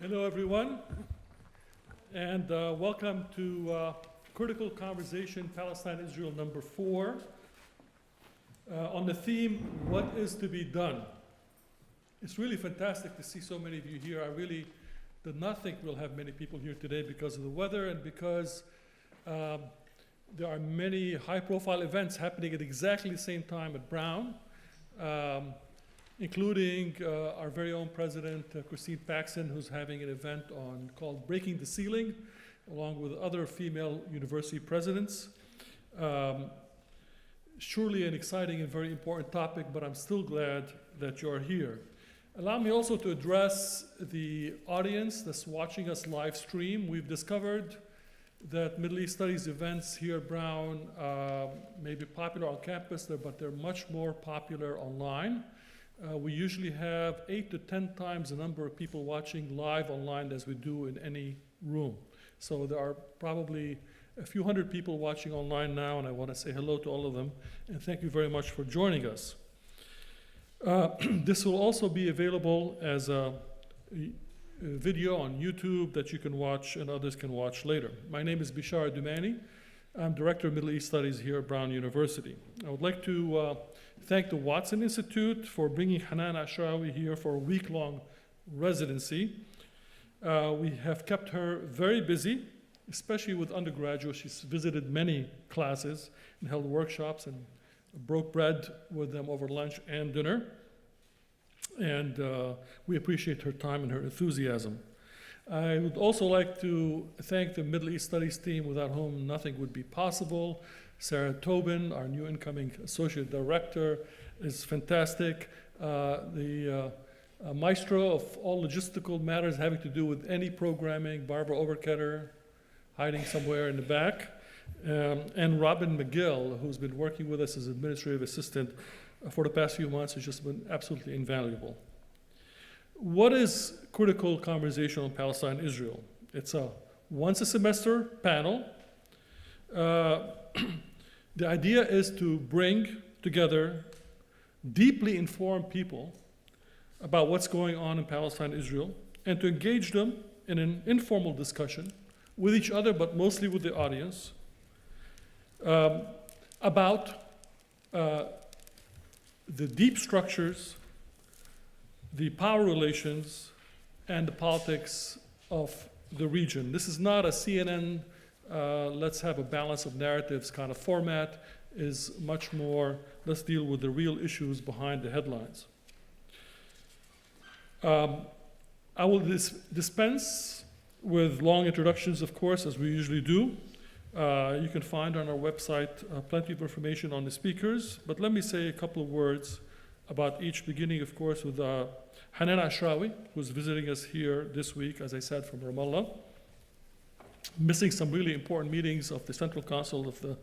Hello, everyone, and welcome to Critical Conversation, Palestine-Israel number 4, on the theme, what is to be done? It's really fantastic to see so many of you here. I really did not think we'll have many people here today because of the weather and because there are many high-profile events happening at exactly the same time at Brown, including our very own president, Christine Paxson, who's having an event called Breaking the Ceiling, along with other female university presidents. Surely an exciting and very important topic, but I'm still glad that you're here. Allow me also to address the audience that's watching us live stream. We've discovered that Middle East Studies events here at Brown may be popular on campus, but they're much more popular online. We usually have 8 to 10 times the number of people watching live online as we do in any room. So there are probably a few hundred people watching online now, and I want to say hello to all of them, and thank you very much for joining us. This will also be available as a video on YouTube that you can watch and others can watch later. My name is Beshara Doumani. I'm Director of Middle East Studies here at Brown University. I would like to thank the Watson Institute for bringing Hanan Ashrawi here for a week-long residency. We have kept her very busy, especially with undergraduates. She's visited many classes and held workshops and broke bread with them over lunch and dinner. And we appreciate her time and her enthusiasm. I would also like to thank the Middle East Studies team, without whom nothing would be possible. Sarah Tobin, our new incoming Associate Director, is fantastic. The maestro of all logistical matters having to do with any programming, Barbara Overketter, hiding somewhere in the back, and Robin McGill, who's been working with us as administrative assistant for the past few months, has just been absolutely invaluable. What is Critical Conversation on Palestine-Israel? It's a once-a-semester panel. The idea is to bring together deeply informed people about what's going on in Palestine-Israel and to engage them in an informal discussion with each other, but mostly with the audience, about the deep structures, the power relations, and the politics of the region. This is not a CNN, let's have a balance of narratives kind of format. Is much more, let's deal with the real issues behind the headlines. I will dispense with long introductions, of course, as we usually do. You can find on our website plenty of information on the speakers, but let me say a couple of words about each, beginning, of course, with Hanan Ashrawi, who's visiting us here this week, as I said, from Ramallah, missing some really important meetings of the Central Council of the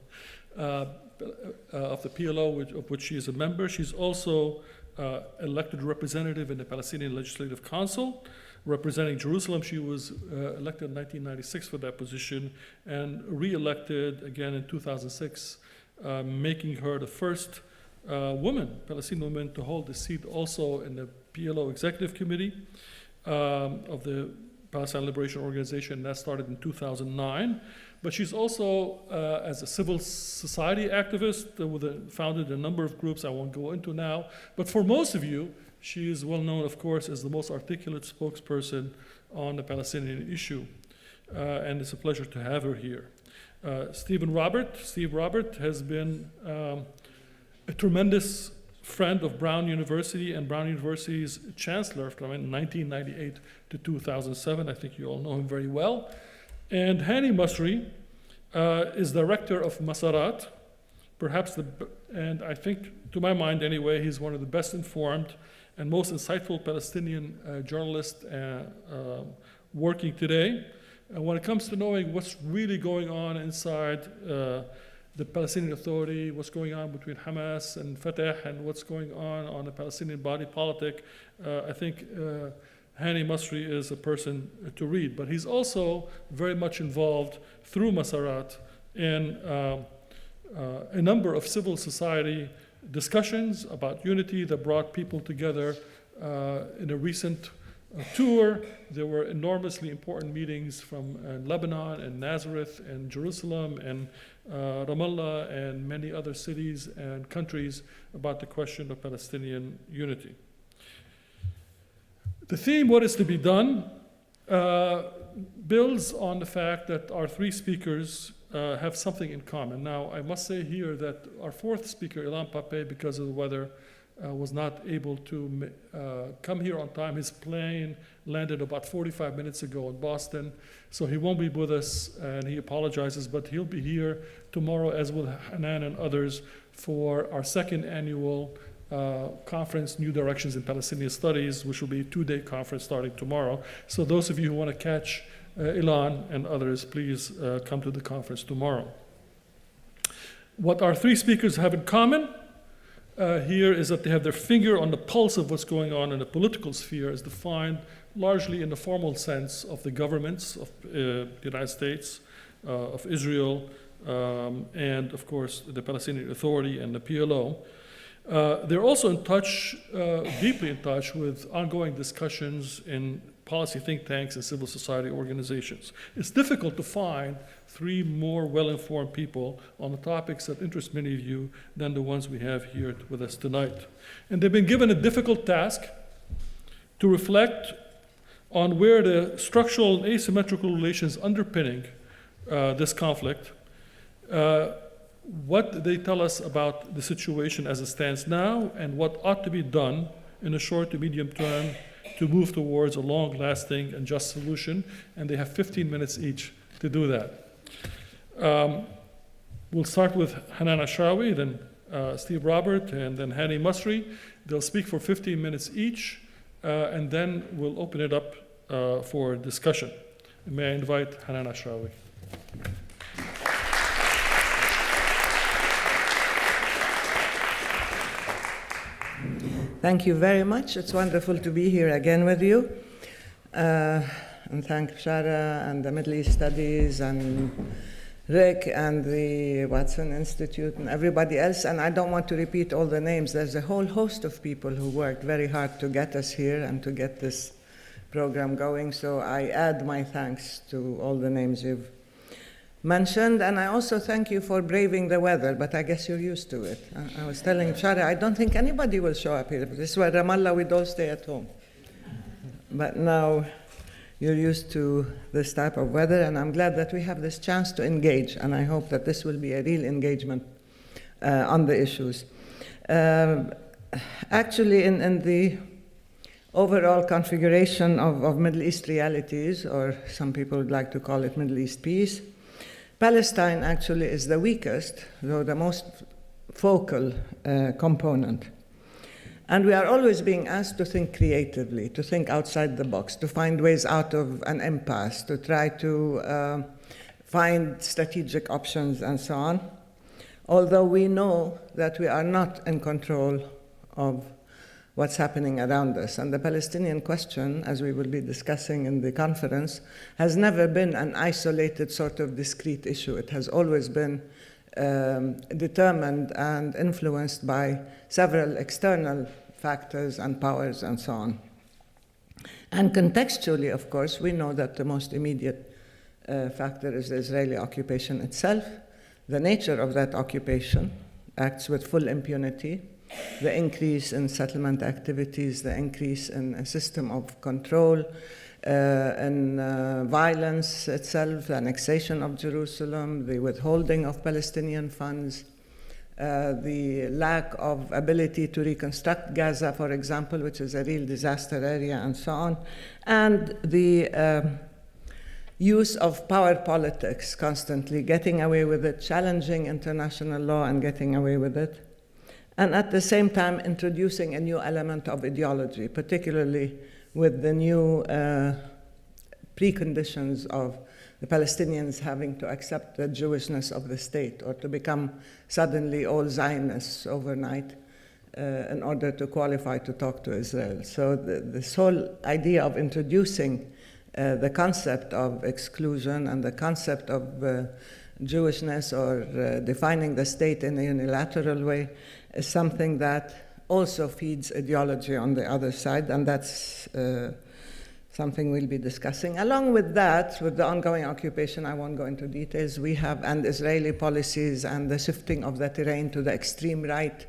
PLO, of which she is a member. She's also elected representative in the Palestinian Legislative Council, representing Jerusalem. She was elected in 1996 for that position and re-elected again in 2006, making her the first Palestinian woman to hold the seat also in the PLO Executive Committee of the Palestine Liberation Organization. That started in 2009. But she's also, as a civil society activist, founded a number of groups I won't go into now. But for most of you, she is well known, of course, as the most articulate spokesperson on the Palestinian issue. And it's a pleasure to have her here. Steve Robert has been a tremendous friend of Brown University and Brown University's Chancellor from 1998 to 2007. I think you all know him very well. And Hani Masri is director of Masarat, and I think, to my mind anyway, he's one of the best informed and most insightful Palestinian journalists working today. And when it comes to knowing what's really going on inside the Palestinian Authority, what's going on between Hamas and Fatah, and what's going on the Palestinian body politic, I think Hani Masri is a person to read. But he's also very much involved through Masarat in a number of civil society discussions about unity that brought people together in a recent tour. There were enormously important meetings from Lebanon and Nazareth and Jerusalem and Ramallah and many other cities and countries about the question of Palestinian unity. The theme, what is to be done, builds on the fact that our three speakers have something in common. Now, I must say here that our fourth speaker, Ilan Pappé, because of the weather, was not able to come here on time. His plane landed about 45 minutes ago in Boston, so he won't be with us, and he apologizes, but he'll be here tomorrow, as will Hanan and others, for our second annual conference, New Directions in Palestinian Studies, which will be a 2-day conference starting tomorrow. So those of you who want to catch Ilan and others, please come to the conference tomorrow. What our three speakers have in common here is that they have their finger on the pulse of what's going on in the political sphere, as defined largely in the formal sense of the governments of the United States, of Israel, and of course the Palestinian Authority and the PLO. They're also in touch, deeply in touch with ongoing discussions in policy think tanks and civil society organizations. It's difficult to find three more well-informed people on the topics that interest many of you than the ones we have here with us tonight. And they've been given a difficult task to reflect on where the structural and asymmetrical relations underpinning this conflict, what they tell us about the situation as it stands now, and what ought to be done in the short to medium term to move towards a long-lasting and just solution, and they have 15 minutes each to do that. We'll start with Hanan Ashrawi, then Steve Robert, and then Hani Masri. They'll speak for 15 minutes each, and then we'll open it up for discussion. May I invite Hanan Ashrawi. Thank you very much. It's wonderful to be here again with you. And thank Beshara and the Middle East Studies and Rick and the Watson Institute and everybody else. And I don't want to repeat all the names. There's a whole host of people who worked very hard to get us here and to get this program going. So I add my thanks to all the names you've mentioned, and I also thank you for braving the weather, but I guess you're used to it. I was telling Shara, I don't think anybody will show up here. If this were Ramallah, we'd all stay at home. But now you're used to this type of weather, and I'm glad that we have this chance to engage, and I hope that this will be a real engagement on the issues. Actually, in the overall configuration of Middle East realities, or some people would like to call it Middle East peace, Palestine actually is the weakest, though the most focal component. And we are always being asked to think creatively, to think outside the box, to find ways out of an impasse, to try to find strategic options and so on, although we know that we are not in control of what's happening around us. And the Palestinian question, as we will be discussing in the conference, has never been an isolated sort of discrete issue. It has always been determined and influenced by several external factors and powers and so on. And contextually, of course, we know that the most immediate factor is the Israeli occupation itself. The nature of that occupation acts with full impunity. The increase in settlement activities, the increase in a system of control, and violence itself, the annexation of Jerusalem, the withholding of Palestinian funds, the lack of ability to reconstruct Gaza, for example, which is a real disaster area, and so on, and the use of power politics constantly, getting away with it, challenging international law and getting away with it, and at the same time introducing a new element of ideology, particularly with the new preconditions of the Palestinians having to accept the Jewishness of the state or to become suddenly all Zionists overnight in order to qualify to talk to Israel. So this whole idea of introducing the concept of exclusion and the concept of Jewishness or defining the state in a unilateral way is something that also feeds ideology on the other side, and that's something we'll be discussing. Along with that, with the ongoing occupation, I won't go into details, we have and Israeli policies and the shifting of the terrain to the extreme right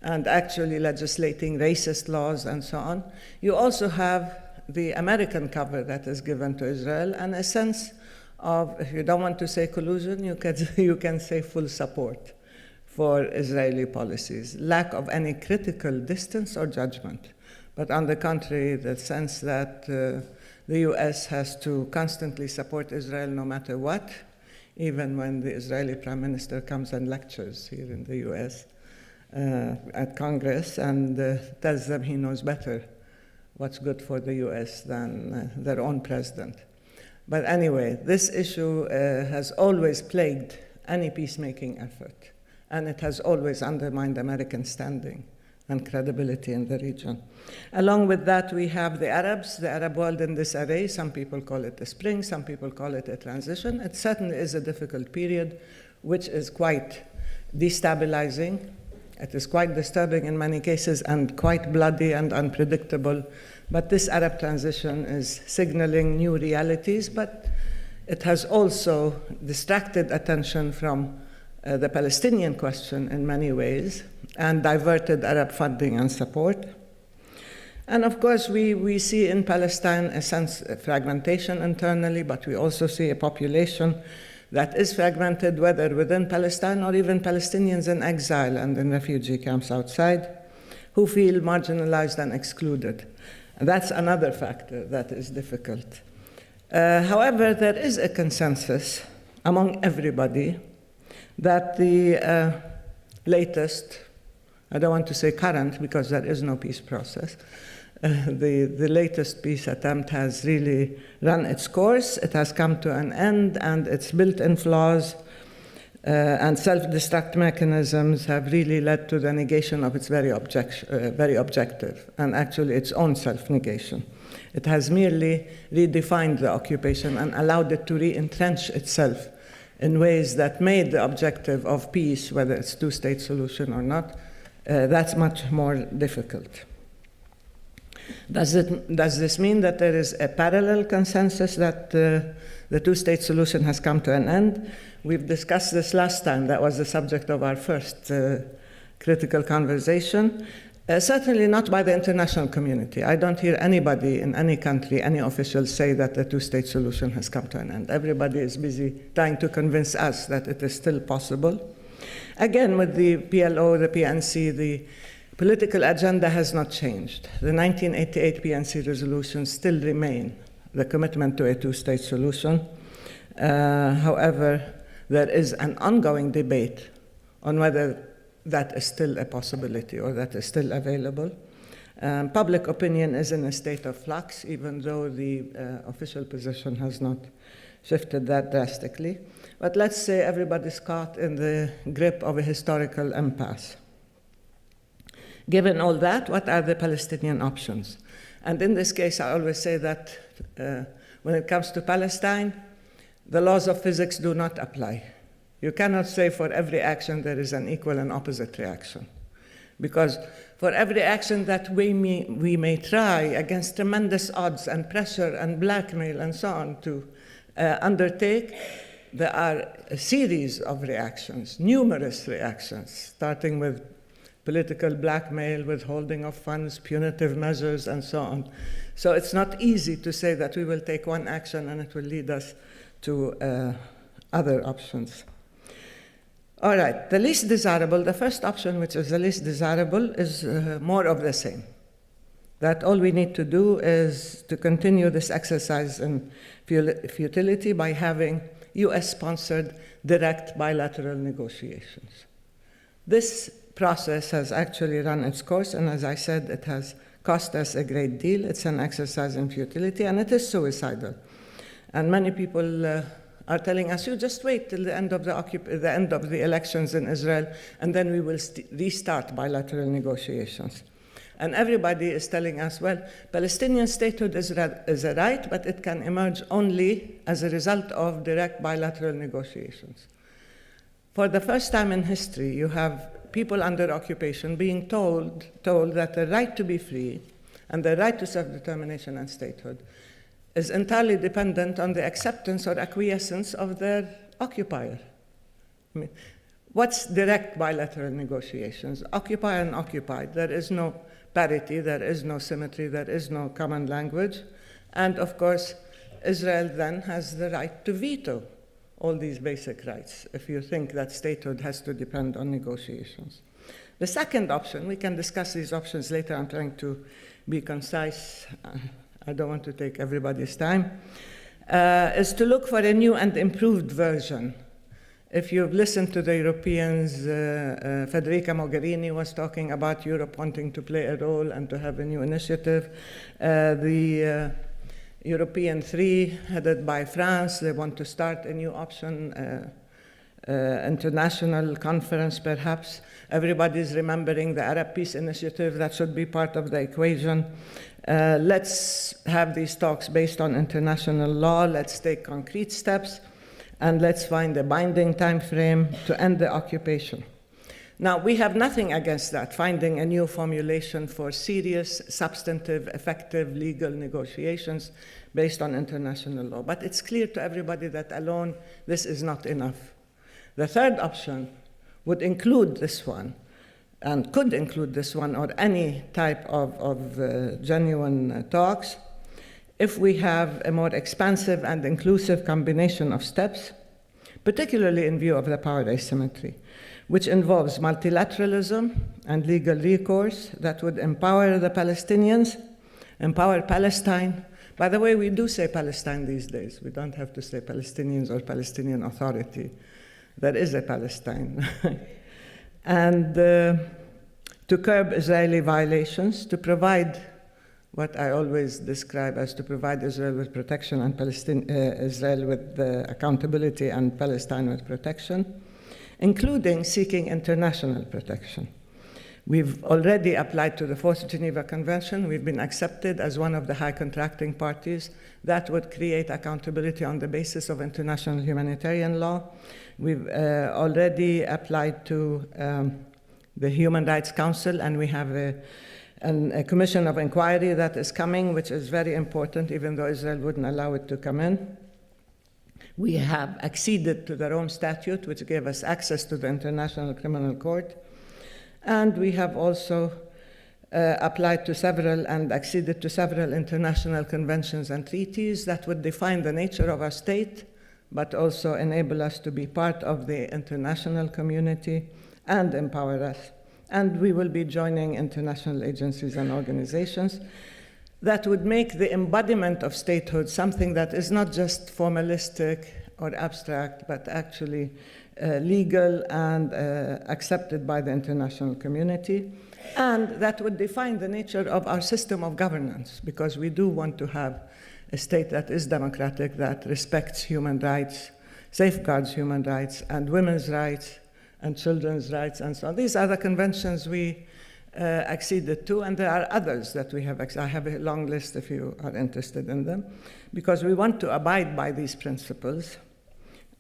and actually legislating racist laws and so on. You also have the American cover that is given to Israel and a sense of, if you don't want to say collusion, you can say full support for Israeli policies, lack of any critical distance or judgment. But on the contrary, the sense that the US has to constantly support Israel no matter what, even when the Israeli Prime Minister comes and lectures here in the US at Congress and tells them he knows better what's good for the US than their own president. But anyway, this issue has always plagued any peacemaking effort, and it has always undermined American standing and credibility in the region. Along with that, we have the Arabs, the Arab world in this array. Some people call it a spring, some people call it a transition. It certainly is a difficult period, which is quite destabilizing. It is quite disturbing in many cases and quite bloody and unpredictable. But this Arab transition is signaling new realities, but it has also distracted attention from the Palestinian question in many ways and diverted Arab funding and support. And of course, we see in Palestine a sense of fragmentation internally, but we also see a population that is fragmented, whether within Palestine or even Palestinians in exile and in refugee camps outside, who feel marginalized and excluded. And that's another factor that is difficult. However, there is a consensus among everybody that the latest, I don't want to say current because there is no peace process, the latest peace attempt has really run its course. It has come to an end, and its built-in flaws and self-destruct mechanisms have really led to the negation of its very objective, and actually its own self-negation. It has merely redefined the occupation and allowed it to re-entrench itself in ways that made the objective of peace, whether it's two-state solution or not, that's much more difficult. Does this mean that there is a parallel consensus that the two-state solution has come to an end? We've discussed this last time. That was the subject of our first critical conversation. Certainly not by the international community. I don't hear anybody in any country, any official, say that the two-state solution has come to an end. Everybody is busy trying to convince us that it is still possible. Again, with the PLO, the PNC, the political agenda has not changed. The 1988 PNC resolutions still remain the commitment to a two-state solution. However, there is an ongoing debate on whether that is still a possibility or that is still available. Public opinion is in a state of flux, even though the official position has not shifted that drastically. But let's say everybody's caught in the grip of a historical impasse. Given all that, what are the Palestinian options? And in this case, I always say that when it comes to Palestine, the laws of physics do not apply. You cannot say for every action there is an equal and opposite reaction. Because for every action that we may try against tremendous odds and pressure and blackmail and so on to undertake, there are a series of reactions, numerous reactions, starting with political blackmail, withholding of funds, punitive measures, and so on. So it's not easy to say that we will take one action and it will lead us to other options. All right, the least desirable, the first option, which is the least desirable, is more of the same. That all we need to do is to continue this exercise in futility by having US-sponsored direct bilateral negotiations. This process has actually run its course, and as I said, it has cost us a great deal. It's an exercise in futility, and it is suicidal. And many people are telling us, you just wait till the end of the end of the elections in Israel, and then we will restart bilateral negotiations. And everybody is telling us, well, Palestinian statehood is a right, but it can emerge only as a result of direct bilateral negotiations. For the first time in history, you have people under occupation being told that the right to be free and the right to self-determination and statehood is entirely dependent on the acceptance or acquiescence of their occupier. I mean, what's direct bilateral negotiations? Occupier and occupied. There is no parity, there is no symmetry, there is no common language. And of course, Israel then has the right to veto all these basic rights if you think that statehood has to depend on negotiations. The second option, we can discuss these options later, I'm trying to be concise, I don't want to take everybody's time, is to look for a new and improved version. If you've listened to the Europeans, Federica Mogherini was talking about Europe wanting to play a role and to have a new initiative. The European Three, headed by France, they want to start a new option, international conference perhaps. Everybody's remembering the Arab Peace Initiative, that should be part of the equation. Let's have these talks based on international law, let's take concrete steps, and let's find a binding time frame to end the occupation. Now, we have nothing against that, finding a new formulation for serious, substantive, effective legal negotiations based on international law. But it's clear to everybody that alone, this is not enough. The third option would include this one, and could include this one or any type of genuine talks, if we have a more expansive and inclusive combination of steps, particularly in view of the power asymmetry, which involves multilateralism and legal recourse that would empower the Palestinians, empower Palestine. By the way, we do say Palestine these days. We don't have to say Palestinians or Palestinian Authority. There is a Palestine. And to curb Israeli violations, to provide what I always describe as to provide Israel with protection and Israel with accountability and Palestine with protection, including seeking international protection. We've already applied to the Fourth Geneva Convention. We've been accepted as one of the high contracting parties. That would create accountability on the basis of international humanitarian law. We've already applied to the Human Rights Council, and we have a commission of inquiry that is coming, which is very important, even though Israel wouldn't allow it to come in. We have acceded to the Rome Statute, which gave us access to the International Criminal Court. And we have also applied to several and acceded to several international conventions and treaties that would define the nature of our state, but also enable us to be part of the international community and empower us. And we will be joining international agencies and organizations that would make the embodiment of statehood something that is not just formalistic or abstract, but actually legal and accepted by the international community. And that would define the nature of our system of governance, because we do want to have a state that is democratic, that respects human rights, safeguards human rights, and women's rights, and children's rights, and so on. These are the conventions we acceded to, and there are others that we have. I have a long list if you are interested in them, because we want to abide by these principles,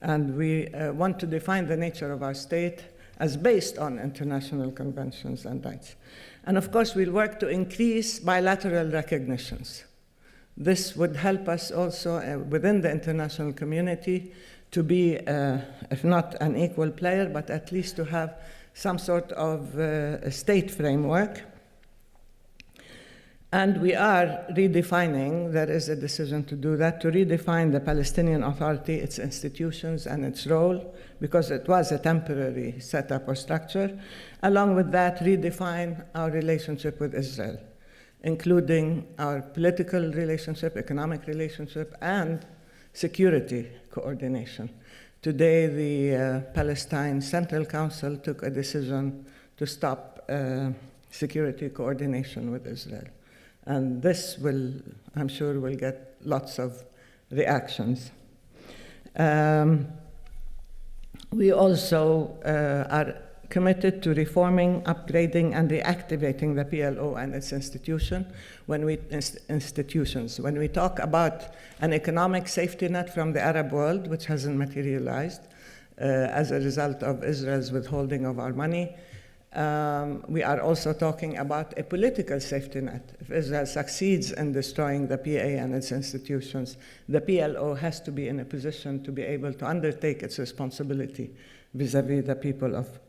and we want to define the nature of our state as based on international conventions and rights. And of course, we'll work to increase bilateral recognitions. This would help us also within the international community to be, if not an equal player, but at least to have some sort of a state framework. And we are redefining, there is a decision to do that, to redefine the Palestinian Authority, its institutions and its role, because it was a temporary setup or structure. Along with that, redefine our relationship with Israel, including our political relationship, economic relationship, and security coordination. Today, the Palestine Central Council took a decision to stop security coordination with Israel. And this will, I'm sure, will get lots of reactions. We also are committed to reforming, upgrading, and reactivating the PLO and its institutions. When we talk about an economic safety net from the Arab world, which hasn't materialized as a result of Israel's withholding of our money, We are also talking about a political safety net. If Israel succeeds in destroying the PA and its institutions, the PLO has to be in a position to be able to undertake its responsibility vis-à-vis the people of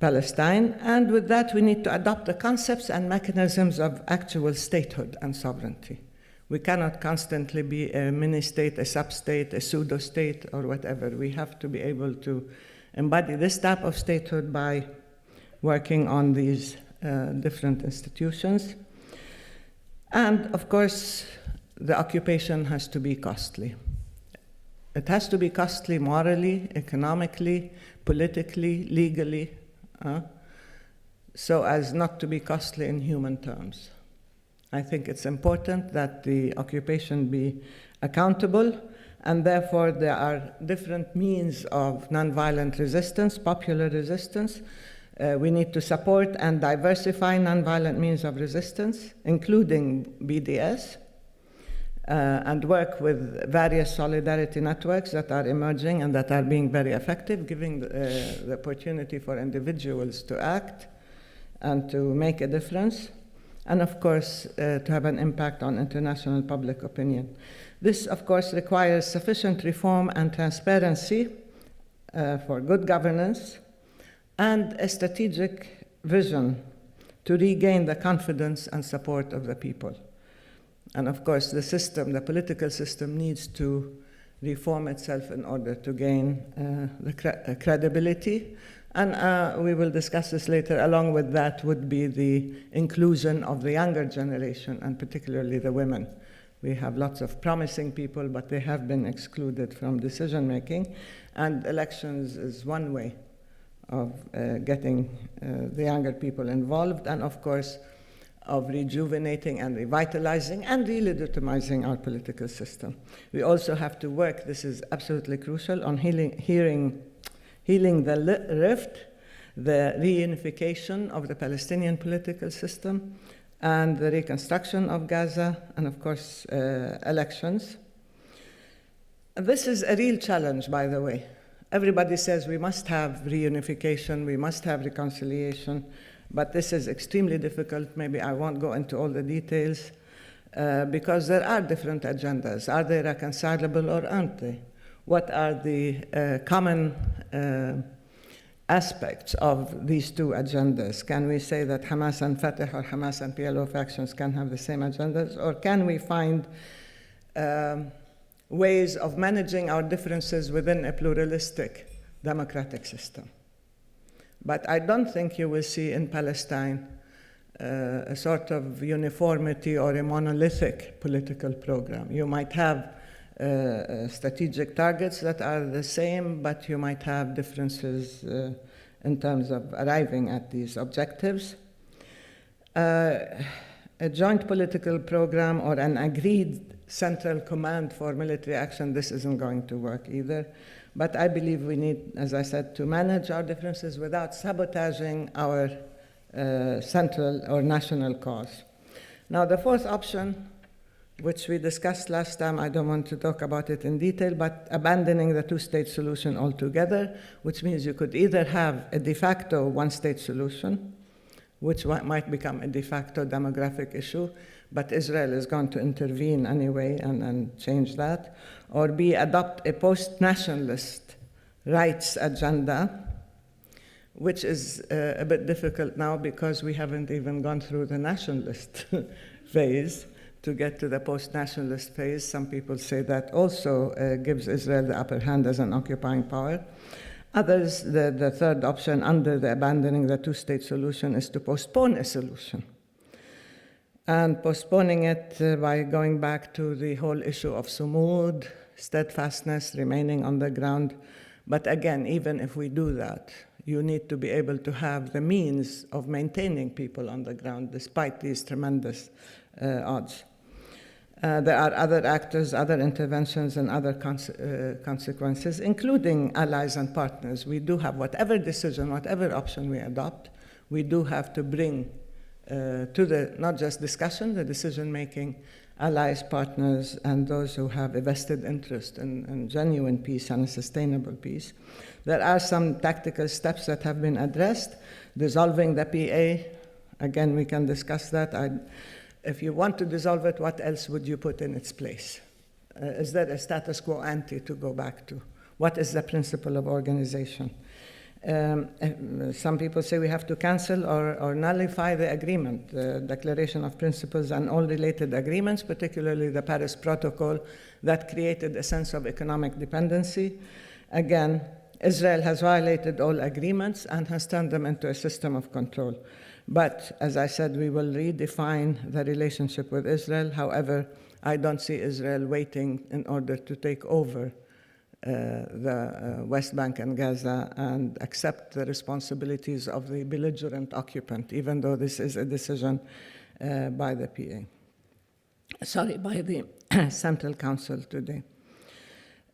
Palestine. And with that, we need to adopt the concepts and mechanisms of actual statehood and sovereignty. We cannot constantly be a mini-state, a sub-state, a pseudo-state, or whatever. We have to be able to embody this type of statehood by working on these different institutions. And of course, the occupation has to be costly. It has to be costly morally, economically, politically, legally, so as not to be costly in human terms. I think it's important that the occupation be accountable, and therefore there are different means of nonviolent resistance, popular resistance. We need to support and diversify nonviolent means of resistance, including BDS, and work with various solidarity networks that are emerging and that are being very effective, giving the opportunity for individuals to act and to make a difference, and of course, to have an impact on international public opinion. This, of course, requires sufficient reform and transparency for good governance, and a strategic vision to regain the confidence and support of the people. And of course, the system, the political system, needs to reform itself in order to gain the credibility. And we will discuss this later. Along with that would be the inclusion of the younger generation, and particularly the women. We have lots of promising people, but they have been excluded from decision-making. And elections is one way of getting the younger people involved, and of course, of rejuvenating and revitalizing and delegitimizing our political system. We also have to work, this is absolutely crucial, on healing the rift, the reunification of the Palestinian political system, and the reconstruction of Gaza, and of course, elections. This is a real challenge, by the way. Everybody says we must have reunification, we must have reconciliation, but this is extremely difficult. Maybe I won't go into all the details, because there are different agendas. Are they reconcilable or aren't they? What are the common aspects of these two agendas? Can we say that Hamas and Fatah or Hamas and PLO factions can have the same agendas, or can we find ways of managing our differences within a pluralistic democratic system? But I don't think you will see in Palestine a sort of uniformity or a monolithic political program. You might have strategic targets that are the same, but you might have differences in terms of arriving at these objectives. A joint political program or an agreed central command for military action, this isn't going to work either. But I believe we need, as I said, to manage our differences without sabotaging our central or national cause. Now, the fourth option, which we discussed last time, I don't want to talk about it in detail, but abandoning the two-state solution altogether, which means you could either have a de facto one-state solution, which might become a de facto demographic issue, but Israel is going to intervene anyway and change that, or B, adopt a post-nationalist rights agenda, which is a bit difficult now because we haven't even gone through the nationalist phase to get to the post-nationalist phase. Some people say that also gives Israel the upper hand as an occupying power. Others, the third option under the abandoning the two-state solution is to postpone a solution. And postponing it by going back to the whole issue of sumud, steadfastness, remaining on the ground. But again, even if we do that, you need to be able to have the means of maintaining people on the ground despite these tremendous odds. There are other actors, other interventions, and other consequences, including allies and partners. We do have whatever decision, whatever option we adopt, we do have to bring to the, not just discussion, the decision-making, allies, partners, and those who have a vested interest in genuine peace and a sustainable peace. There are some tactical steps that have been addressed. Dissolving the PA, again, we can discuss that. If you want to dissolve it, what else would you put in its place? Is there a status quo ante to go back to? What is the principle of organization? Some people say we have to cancel or nullify the agreement, the Declaration of Principles and all related agreements, particularly the Paris Protocol that created a sense of economic dependency. Again, Israel has violated all agreements and has turned them into a system of control. But as I said, we will redefine the relationship with Israel. However, I don't see Israel waiting in order to take over the West Bank and Gaza and accept the responsibilities of the belligerent occupant, even though this is a decision by the by the Central Council today.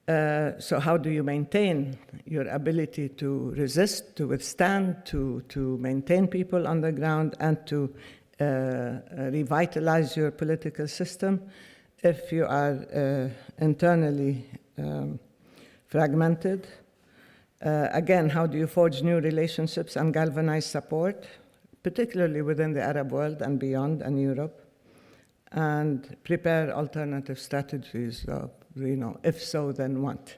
So how do you maintain your ability to resist, to withstand, to maintain people on the ground, and to revitalize your political system if you are internally fragmented? Again, how do you forge new relationships and galvanize support, particularly within the Arab world and beyond, and Europe, and prepare alternative strategies of, if so, then what?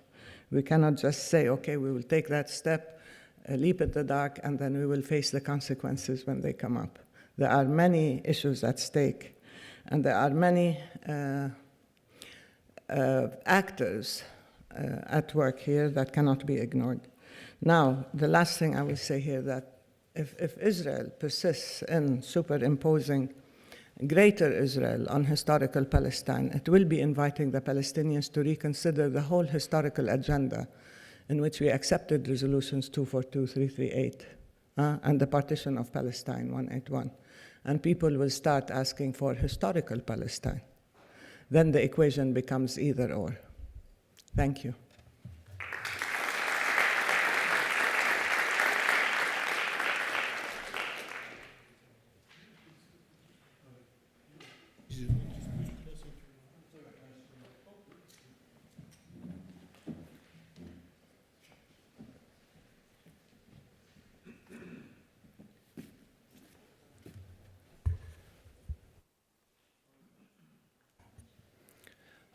We cannot just say, okay, we will take that step, leap at the dark, and then we will face the consequences when they come up. There are many issues at stake, and there are many actors at work here that cannot be ignored. Now, the last thing I will say here, that if Israel persists in superimposing Greater Israel on historical Palestine, it will be inviting the Palestinians to reconsider the whole historical agenda in which we accepted resolutions 242, 338, and the partition of Palestine, 181. And people will start asking for historical Palestine. Then the equation becomes either or. Thank you.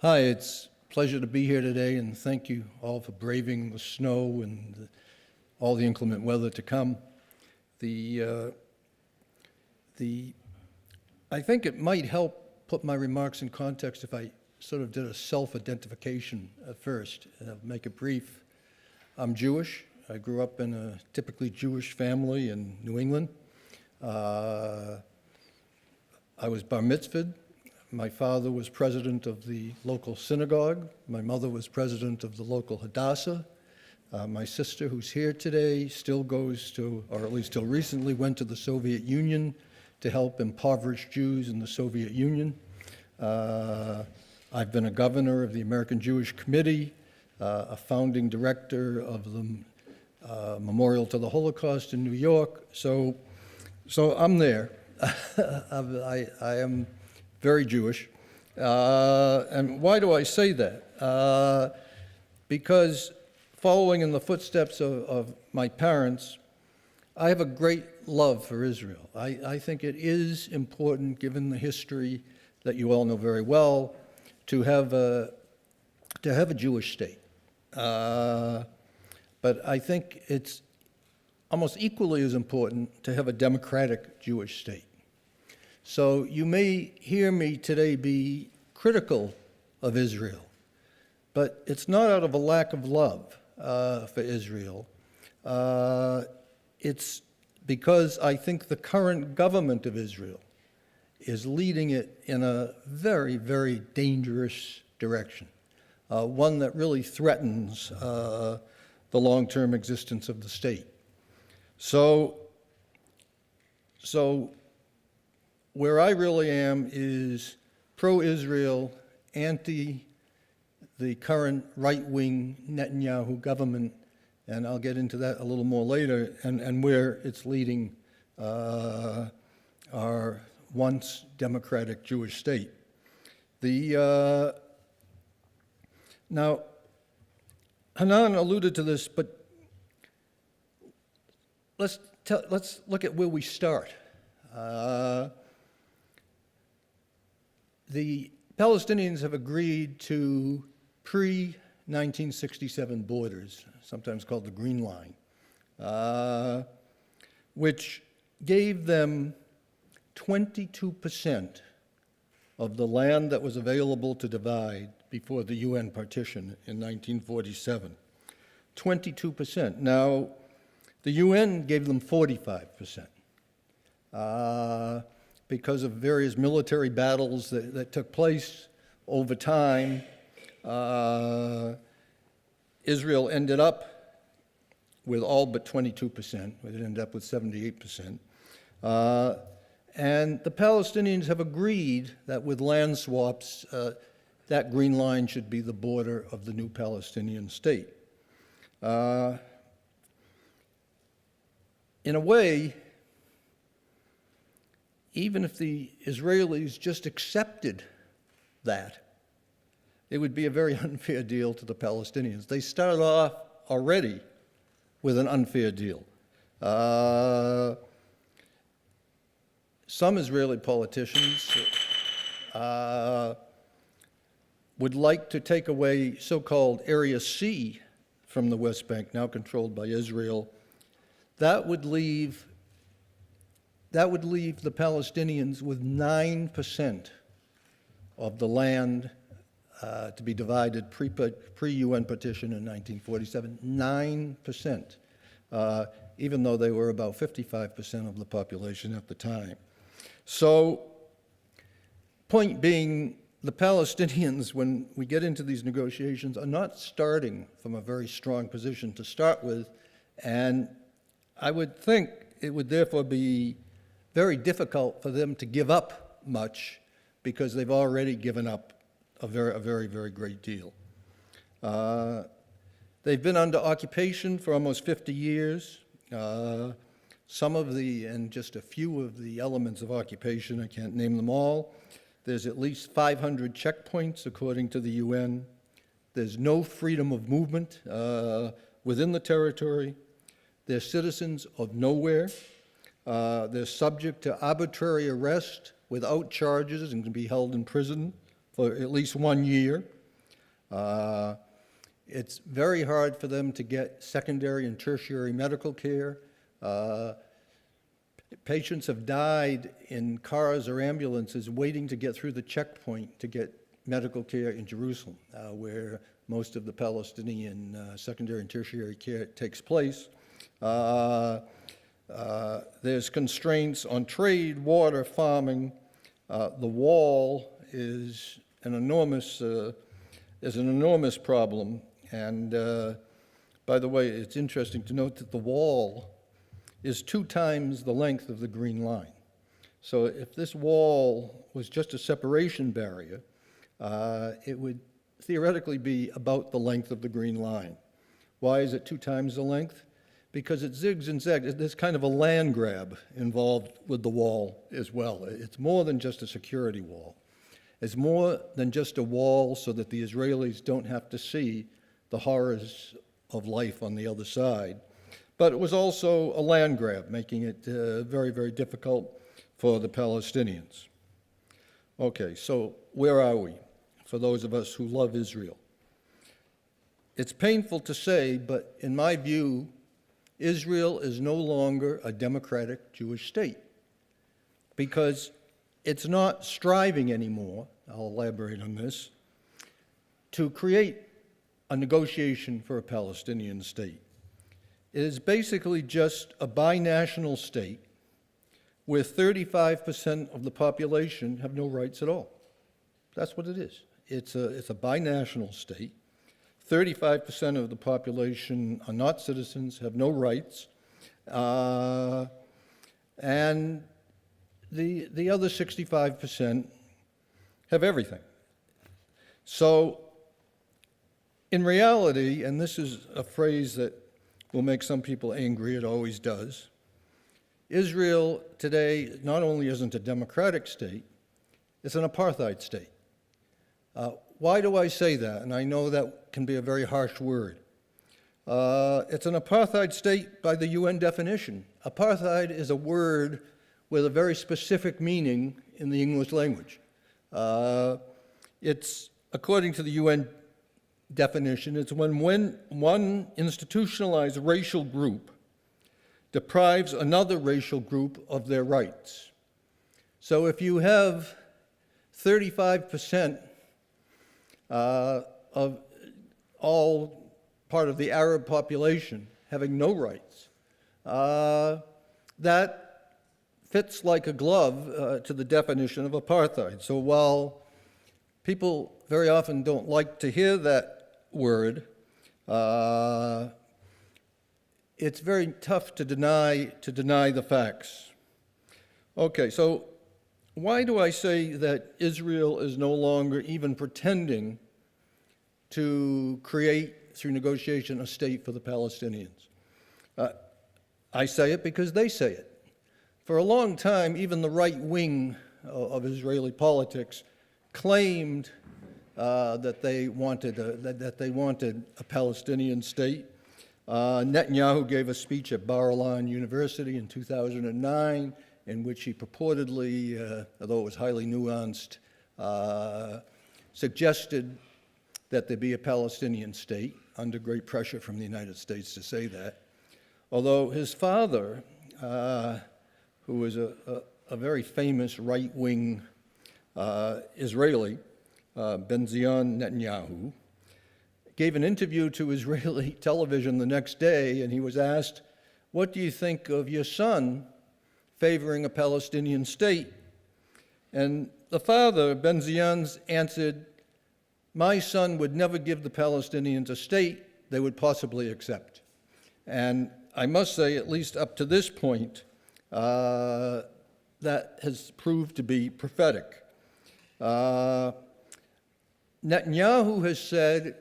Hi, it's a pleasure to be here today, and thank you all for braving the snow and all the inclement weather to come. I think it might help put my remarks in context if I sort of did a self-identification at first. I'll make it brief. I'm Jewish. I grew up in a typically Jewish family in New England. I was bar mitzvahed. My father was president of the local synagogue. My mother was president of the local Hadassah. My sister, who's here today, still goes to, or at least till recently, went to the Soviet Union to help impoverished Jews in the Soviet Union. I've been a governor of the American Jewish Committee, a founding director of the Memorial to the Holocaust in New York. So I'm there. I am very Jewish. And why do I say that? Because following in the footsteps of my parents, I have a great love for Israel. I think it is important, given the history that you all know very well, to have a Jewish state. But I think it's almost equally as important to have a democratic Jewish state. So you may hear me today be critical of Israel, but it's not out of a lack of love for Israel. It's because I think the current government of Israel is leading it in a very, very dangerous direction, one that really threatens the long-term existence of the state. So where I really am is pro-Israel, anti the current right-wing Netanyahu government, and I'll get into that a little more later, and where it's leading our once democratic Jewish state. Now, Hanan alluded to this, but let's look at where we start. The Palestinians have agreed to pre-1967 borders, sometimes called the Green Line, which gave them 22% of the land that was available to divide before the UN partition in 1947. 22%. Now, the UN gave them 45%. Because of various military battles that took place over time, Israel ended up with all but 22%. It ended up with 78%. And the Palestinians have agreed that with land swaps, that Green Line should be the border of the new Palestinian state. In a way, even if the Israelis just accepted that, it would be a very unfair deal to the Palestinians. They started off already with an unfair deal. Some Israeli politicians would like to take away so-called Area C from the West Bank, now controlled by Israel. That would leave the Palestinians with 9% of the land to be divided pre-UN partition in 1947. 9%, even though they were about 55% of the population at the time. So, point being, the Palestinians, when we get into these negotiations, are not starting from a very strong position to start with, and I would think it would therefore be very difficult for them to give up much because they've already given up a very, very great deal. They've been under occupation for almost 50 years. Some of the, and just a few of the elements of occupation, I can't name them all. There's at least 500 checkpoints according to the UN. There's no freedom of movement within the territory. They're citizens of nowhere. They're subject to arbitrary arrest without charges and can be held in prison for at least 1 year. It's very hard for them to get secondary and tertiary medical care. Patients have died in cars or ambulances waiting to get through the checkpoint to get medical care in Jerusalem, where most of the Palestinian secondary and tertiary care takes place. There's constraints on trade, water, farming. The wall is an enormous problem. And by the way, it's interesting to note that the wall is 2 times the length of the Green Line. So if this wall was just a separation barrier, it would theoretically be about the length of the Green Line. Why is it 2 times the length? Because it zigs and zags. There's kind of a land grab involved with the wall as well. It's more than just a security wall. It's more than just a wall so that the Israelis don't have to see the horrors of life on the other side. But it was also a land grab, making it very, very difficult for the Palestinians. Okay, so where are we, for those of us who love Israel? It's painful to say, but in my view, Israel is no longer a democratic Jewish state because it's not striving anymore, I'll elaborate on this, to create a negotiation for a Palestinian state. It is basically just a binational state where 35% of the population have no rights at all. That's what it is. It's a binational state. 35% of the population are not citizens, have no rights, and the other 65% have everything. So in reality, and this is a phrase that will make some people angry, it always does, Israel today not only isn't a democratic state, it's an apartheid state. Why do I say that? And I know that can be a very harsh word. It's an apartheid state by the UN definition. Apartheid is a word with a very specific meaning in the English language. It's, according to the UN definition, it's when one institutionalized racial group deprives another racial group of their rights. So if you have 35% of all part of the Arab population having no rights, that fits like a glove to the definition of apartheid. So while people very often don't like to hear that word, it's very tough to deny the facts. Okay, so why do I say that Israel is no longer even pretending to create, through negotiation, a state for the Palestinians? I say it because they say it. For a long time, even the right wing of Israeli politics claimed that they wanted a Palestinian state. Netanyahu gave a speech at Bar-Ilan University in 2009 in which he purportedly, although it was highly nuanced, suggested that there be a Palestinian state, under great pressure from the United States to say that. Although his father, who was a very famous right-wing Israeli, Benzion Netanyahu, gave an interview to Israeli television the next day, and he was asked, "What do you think of your son favoring a Palestinian state?" And the father, Benzion, answered, "My son would never give the Palestinians a state they would possibly accept." And I must say, at least up to this point, that has proved to be prophetic. Netanyahu has said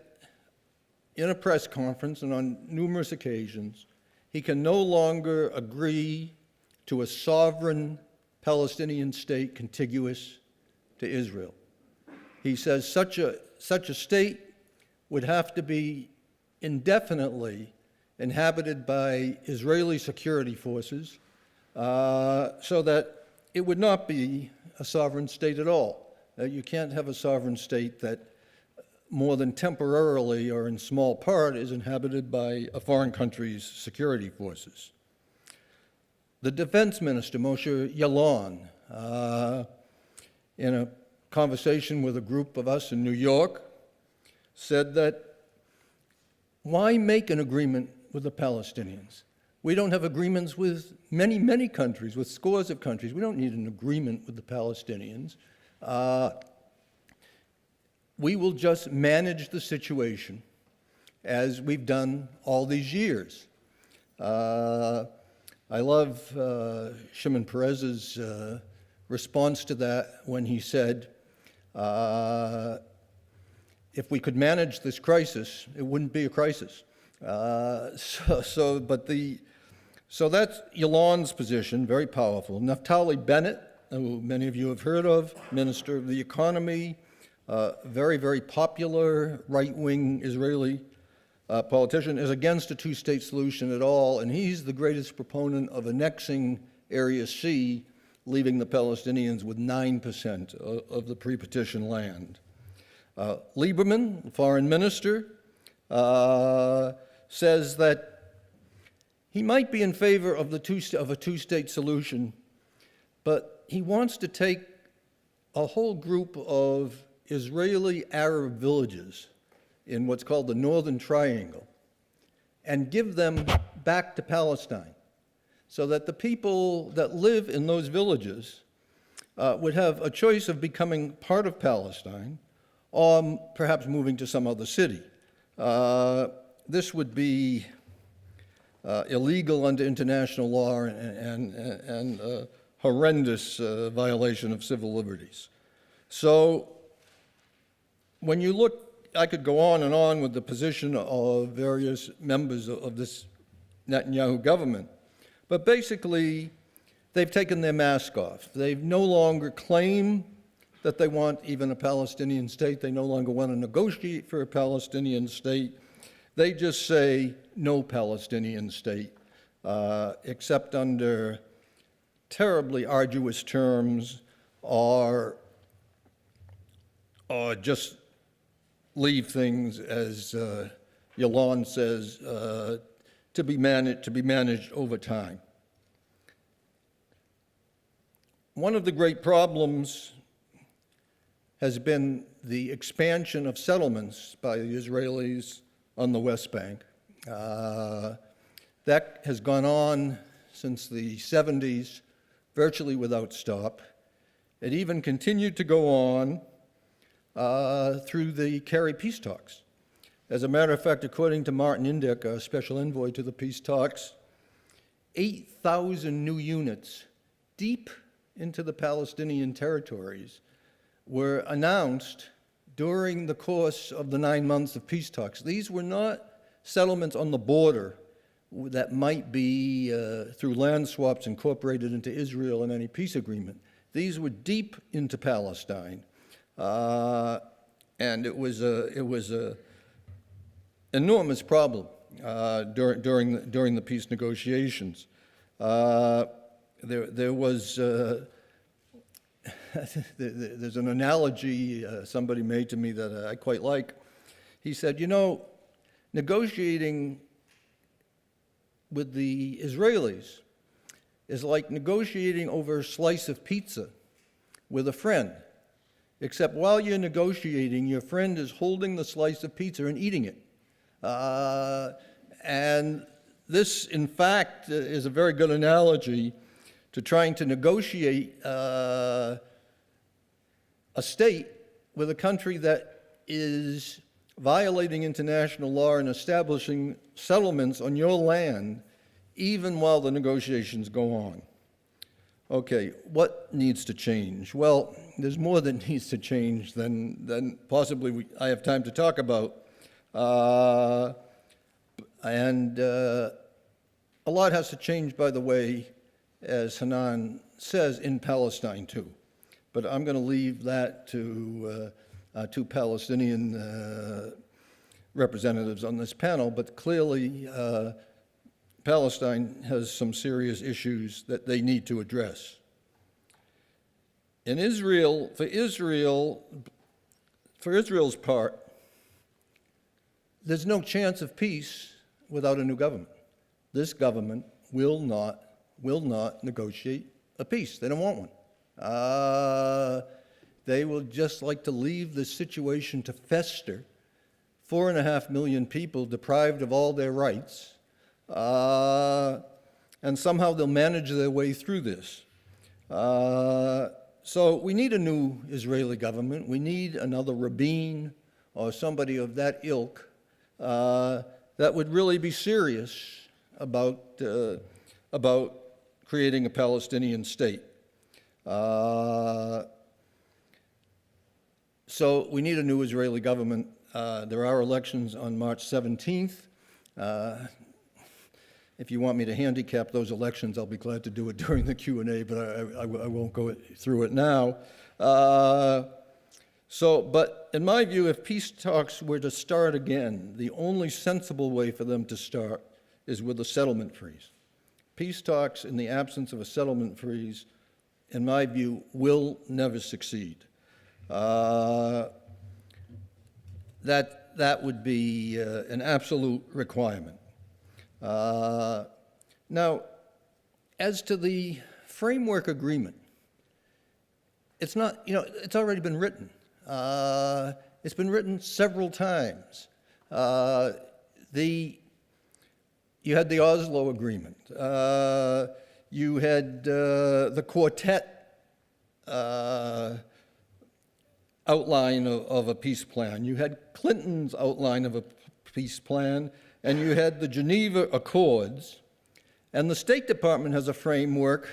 in a press conference and on numerous occasions, he can no longer agree to a sovereign Palestinian state contiguous to Israel. He says such a state would have to be indefinitely inhabited by Israeli security forces so that it would not be a sovereign state at all. You can't have a sovereign state that more than temporarily or in small part is inhabited by a foreign country's security forces. The defense minister, Moshe Ilan, in a conversation with a group of us in New York, said that why make an agreement with the Palestinians? We don't have agreements with many, many countries, with scores of countries. We don't need an agreement with the Palestinians. We will just manage the situation as we've done all these years. I love Shimon Peres's response to that when he said, if we could manage this crisis, it wouldn't be a crisis. So that's Ilan's position, very powerful. Naftali Bennett, who many of you have heard of, Minister of the Economy, very, very popular right-wing Israeli politician, is against a two-state solution at all, and he's the greatest proponent of annexing Area C, leaving the Palestinians with 9% of the pre-partition land. Lieberman, the foreign minister, says that he might be in favor of a two-state solution, but he wants to take a whole group of Israeli Arab villages in what's called the Northern Triangle and give them back to Palestine so that the people that live in those villages would have a choice of becoming part of Palestine or perhaps moving to some other city. This would be illegal under international law and a horrendous violation of civil liberties. So when you look, I could go on and on with the position of various members of this Netanyahu government, but basically they've taken their mask off. They no longer claim that they want even a Palestinian state. They no longer want to negotiate for a Palestinian state. They just say no Palestinian state, except under terribly arduous terms, or just leave things, as Ilan says, to be managed over time. One of the great problems has been the expansion of settlements by the Israelis on the West Bank. That has gone on since the 70s, virtually without stop. It even continued to go on through the Kerry peace talks. As a matter of fact, according to Martin Indyk, a special envoy to the peace talks, 8,000 new units deep into the Palestinian territories were announced during the course of the 9 months of peace talks. These were not settlements on the border that might be, through land swaps, incorporated into Israel in any peace agreement. These were deep into Palestine, and it was a enormous problem during the peace negotiations. There was there's an analogy somebody made to me that I quite like. He said, you know, negotiating with the Israelis is like negotiating over a slice of pizza with a friend, except while you're negotiating, your friend is holding the slice of pizza and eating it. And this, in fact, is a very good analogy to trying to negotiate a state with a country that is violating international law and establishing settlements on your land, even while the negotiations go on. Okay, what needs to change? Well, there's more that needs to change than possibly I have time to talk about. A lot has to change, by the way, as Hanan says, in Palestine too. But I'm going to leave that to two Palestinian representatives on this panel. But clearly, Palestine has some serious issues that they need to address. In Israel, for Israel's part, there's no chance of peace without a new government. This government will not negotiate a peace. They don't want one. They will just like to leave the situation to fester. 4.5 million people deprived of all their rights, and somehow they'll manage their way through this. So we need a new Israeli government. We need another Rabin or somebody of that ilk that would really be serious about creating a Palestinian state. So we need a new Israeli government. There are elections on March 17th. If you want me to handicap those elections, I'll be glad to do it during the Q&A, but I won't go through it now. But in my view, if peace talks were to start again, the only sensible way for them to start is with a settlement freeze. Peace talks in the absence of a settlement freeze, in my view, will never succeed. That would be an absolute requirement. Now, as to the framework agreement, it's not, it's already been written. It's been written several times. You had the Oslo Agreement. You had the quartet outline of a peace plan. You had Clinton's outline of a peace plan, and you had the Geneva Accords. And the State Department has a framework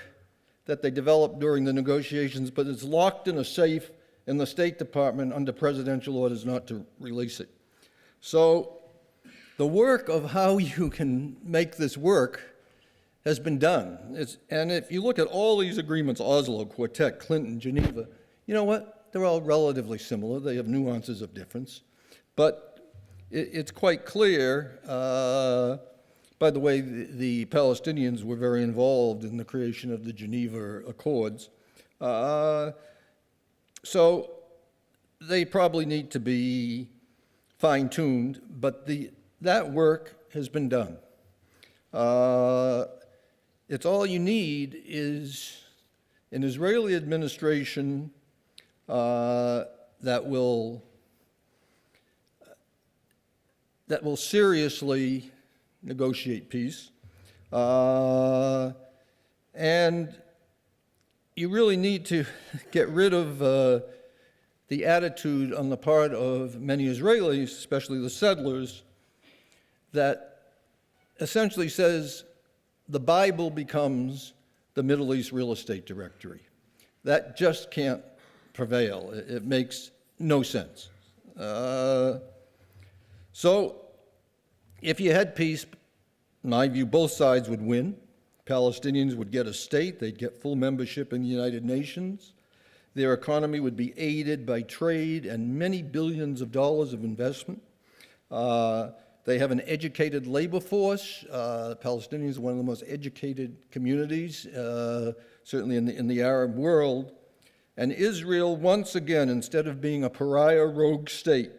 that they developed during the negotiations, but it's locked in a safe in the State Department under presidential orders not to release it. So the work of how you can make this work has been done. And if you look at all these agreements, Oslo, Quartet, Clinton, Geneva, you know what? they're all relatively similar. They have nuances of difference. But it's quite clear, by the way, the Palestinians were very involved in the creation of the Geneva Accords. So they probably need to be fine-tuned, but that work has been done. It's all you need is an Israeli administration that will seriously negotiate peace, and you really need to get rid of the attitude on the part of many Israelis, especially the settlers, that essentially says the Bible becomes the Middle East real estate directory. That just can't prevail. It makes no sense. So if you had peace, in my view, both sides would win. Palestinians would get a state. They'd get full membership in the United Nations. Their economy would be aided by trade and many billions of dollars of investment. They have an educated labor force. Palestinians are one of the most educated communities, certainly in the Arab world. And Israel, once again, instead of being a pariah rogue state,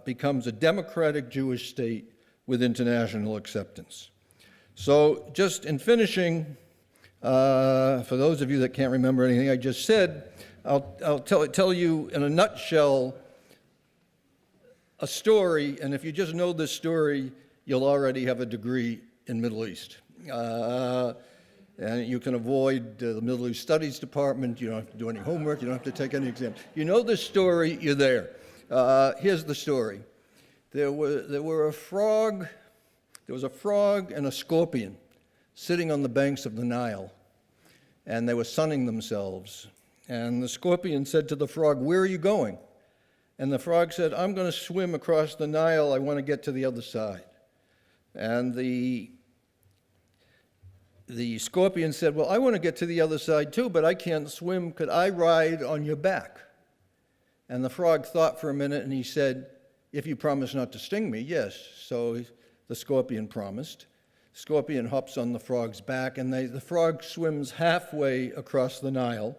becomes a democratic Jewish state with international acceptance. So just in finishing, for those of you that can't remember anything I just said, I'll tell you in a nutshell a story, and if you just know this story, you'll already have a degree in Middle East. And you can avoid the Middle East Studies Department. You don't have to do any homework. You don't have to take any exams. You know this story, you're there. Here's the story. There was a frog and a scorpion sitting on the banks of the Nile, and they were sunning themselves. And the scorpion said to the frog, "Where are you going?" And the frog said, "I'm going to swim across the Nile. I want to get to the other side." And the scorpion said, "Well, I want to get to the other side too, but I can't swim. Could I ride on your back?" And the frog thought for a minute, and he said, "If you promise not to sting me, yes." So the scorpion promised. Scorpion hops on the frog's back, and the frog swims halfway across the Nile,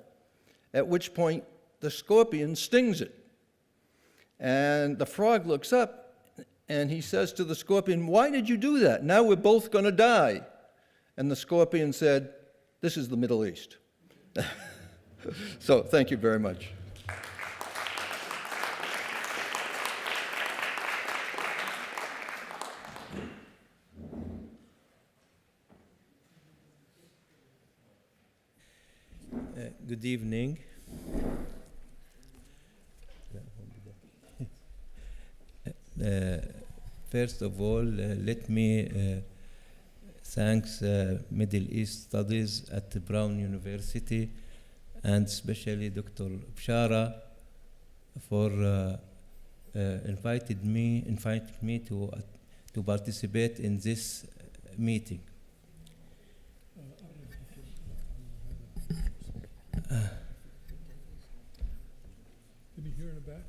at which point the scorpion stings it. And the frog looks up, and he says to the scorpion, "Why did you do that? Now we're both going to die." And the scorpion said, "This is the Middle East." So thank you very much. Good evening. First of all, let me thank Middle East Studies at Brown University, and especially Dr. Beshara for invited me to participate in this meeting. Can you hear in the back?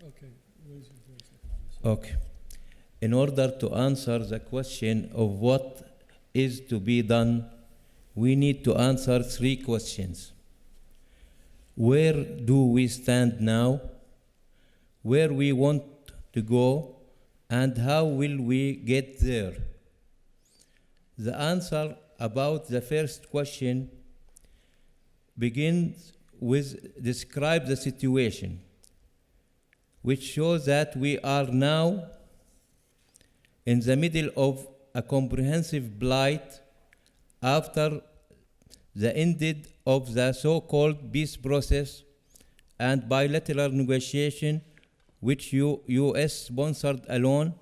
Okay. Raise your voice. Okay. In order to answer the question of what is to be done, we need to answer three questions. Where do we stand now? Where we want to go? And how will we get there? The answer about the first question begins with describe the situation, which shows that we are now in the middle of a comprehensive blight after the end of the so-called peace process and bilateral negotiation, which U.S. sponsored alone,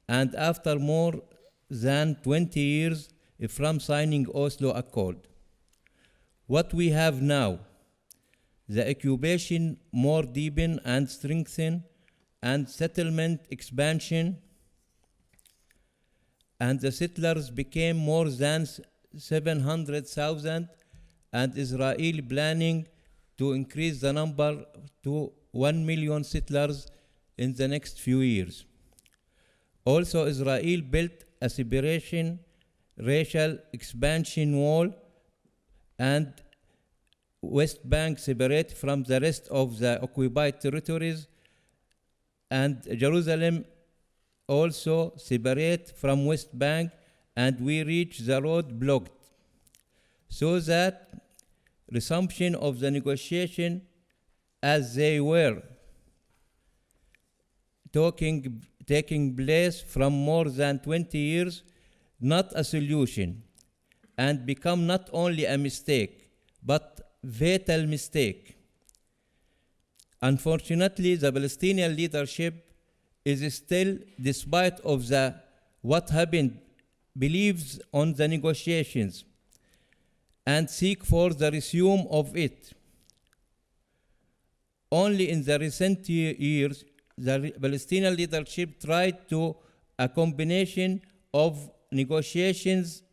and after more than 20 years from signing Oslo Accord. What we have now, the occupation more deepened and strengthened, and settlement expansion, and the settlers became more than 700,000, and Israel planning to increase the number to 1 million settlers in the next few years. Also, Israel built a separation, racial expansion wall, and West Bank separate from the rest of the occupied territories, and Jerusalem also separate from West Bank, and we reach the road blocked, so that resumption of the negotiation as they were taking place from more than 20 years, not a solution, and become not only a mistake, but fatal mistake. Unfortunately, the Palestinian leadership is still, despite of what happened, believes on the negotiations and seek for the resume of it. Only in the recent years, the Palestinian leadership tried to a combination of negotiations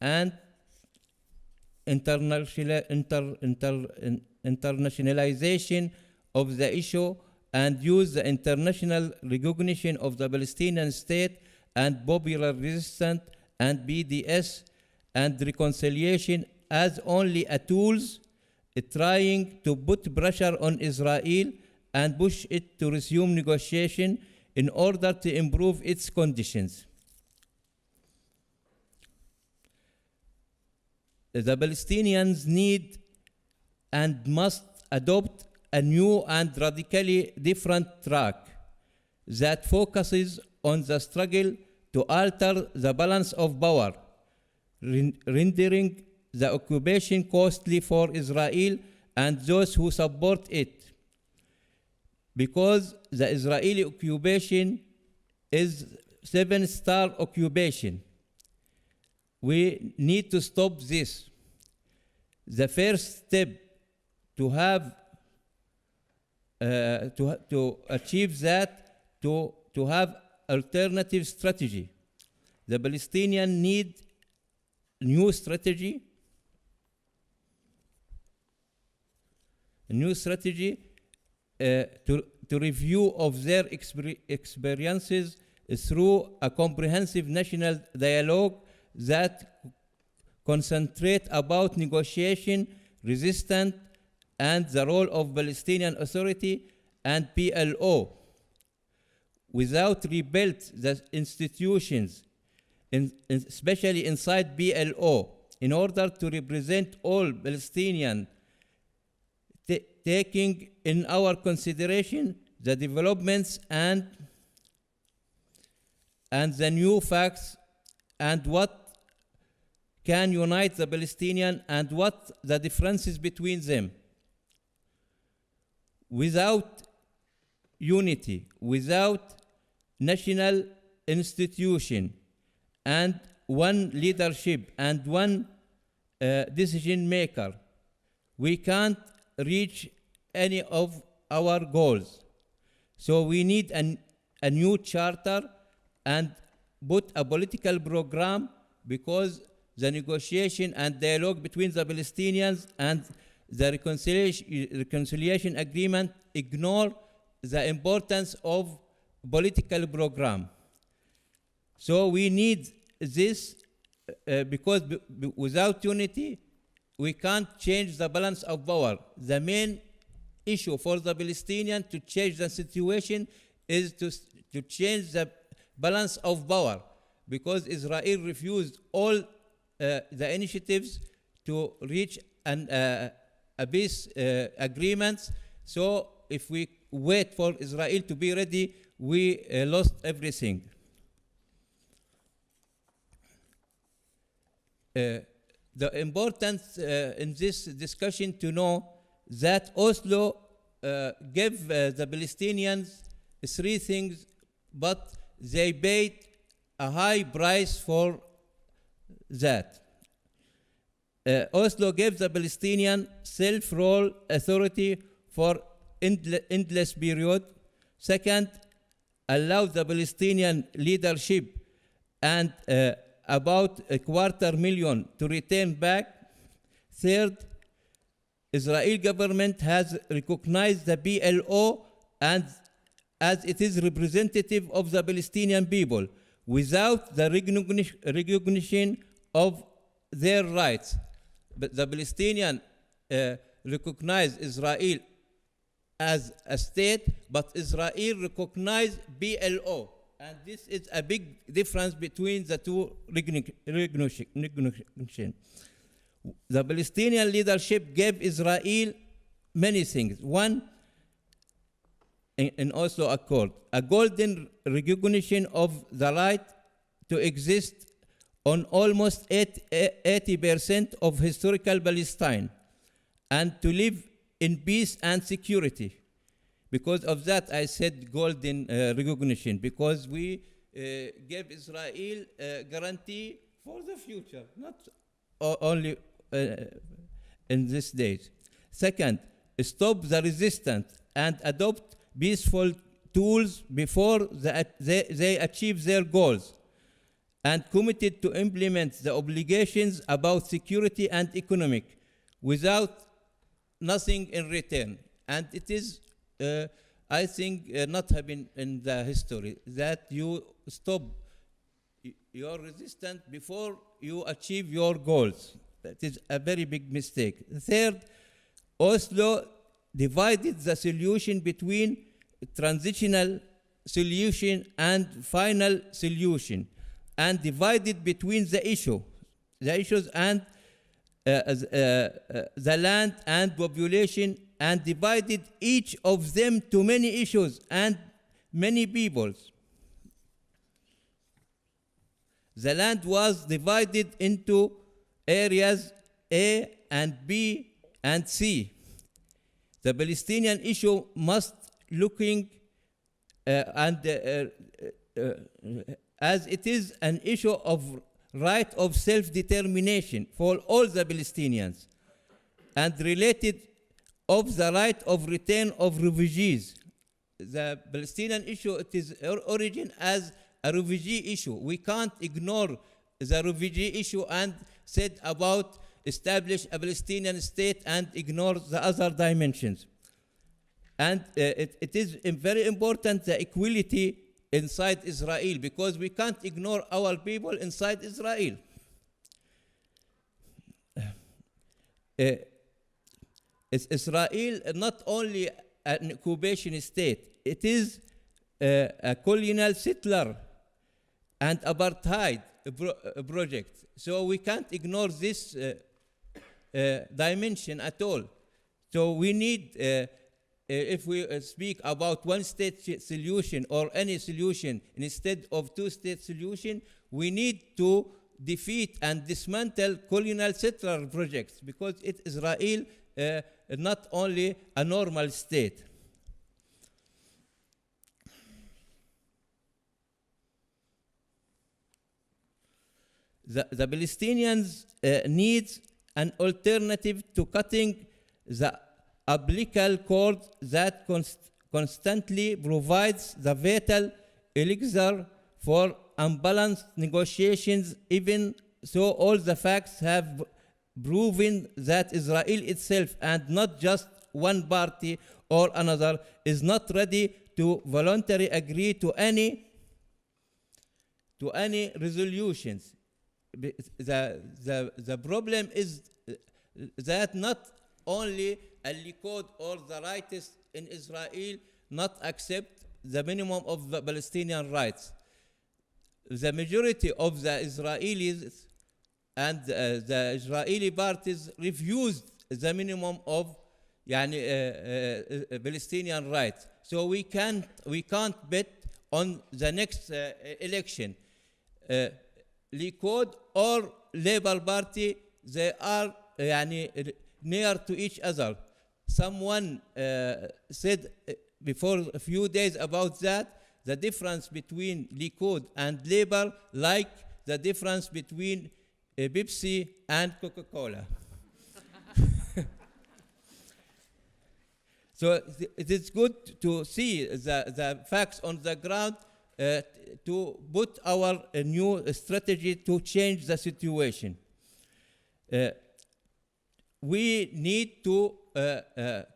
and internationalization of the issue, and use the international recognition of the Palestinian state and popular resistance and BDS and reconciliation as only a tools trying to put pressure on Israel and push it to resume negotiation in order to improve its conditions. The Palestinians need and must adopt a new and radically different track that focuses on the struggle to alter the balance of power, rendering the occupation costly for Israel and those who support it. Because the Israeli occupation is 7-star occupation. We need to stop this. The first step to have to achieve that, to have alternative strategy. The Palestinians need new strategy, to review of their experiences through a comprehensive national dialogue that concentrate about negotiation, resistance, and the role of Palestinian Authority and PLO. Without rebuild the institutions, especially inside PLO, in order to represent all Palestinians, taking in our consideration the developments and the new facts and what can unite the Palestinians and what the differences between them. Without unity, without national institution and one leadership and one decision maker, we can't reach any of our goals. So we need a new charter and put a political program, because the negotiation and dialogue between the Palestinians and the reconciliation agreement ignore the importance of political program. So we need this because without unity, we can't change the balance of power. The main issue for the Palestinians to change the situation is to change the balance of power, because Israel refused all the initiatives to reach a peace agreement. So if we wait for Israel to be ready, we lost everything. The importance in this discussion to know that Oslo gave the Palestinians three things, but they paid a high price for that. Oslo gave the Palestinian self-rule authority for endless period. Second, allowed the Palestinian leadership and about 250,000 to return back. Third, Israel government has recognized the PLO and as it is representative of the Palestinian people without the recognition of their rights. But the Palestinian recognize Israel as a state, but Israel recognize PLO. And this is a big difference between the two recognition. The Palestinian leadership gave Israel many things. One, in Oslo Accord, a golden recognition of the right to exist on almost 80% of historical Palestine and to live in peace and security. Because of that, I said golden recognition, because we gave Israel a guarantee for the future, not only in these days. Second, stop the resistance and adopt peaceful tools before they achieve their goals, and committed to implement the obligations about security and economic without nothing in return. And it is, I think, not happened in the history that you stop your resistance before you achieve your goals. That is a very big mistake. Third, Oslo divided the solution between transitional solution and final solution, and divided between the issues and the land and population, and divided each of them to many issues and many peoples. The land was divided into areas A and B and C. The Palestinian issue must looking as it is an issue of right of self-determination for all the Palestinians, and related of the right of return of refugees. The Palestinian issue, it is origin as a refugee issue. We can't ignore the refugee issue and said about establish a Palestinian state and ignore the other dimensions. And it is very important, the equality inside Israel, because we can't ignore our people inside Israel. Israel not only an occupation state, it is a colonial settler and apartheid project. So we can't ignore this dimension at all. So we need, if we speak about one-state solution or any solution instead of two-state solution, we need to defeat and dismantle colonial settler projects, because Israel not only a normal state. The Palestinians needs an alternative to cutting the umbilical cord that constantly provides the vital elixir for unbalanced negotiations, even so all the facts have proven that Israel itself, and not just one party or another, is not ready to voluntarily agree to any resolutions. The problem is that not only Al-Likud or the rightists in Israel not accept the minimum of the Palestinian rights. The majority of the Israelis and the Israeli parties refused the minimum of Palestinian rights. So we can't bet on the next election. Likud or Labour Party, they are near to each other. Someone said before a few days about that, the difference between Likud and Labour like the difference between Pepsi and Coca-Cola. So it is good to see the facts on the ground, to put our new strategy to change the situation. We need to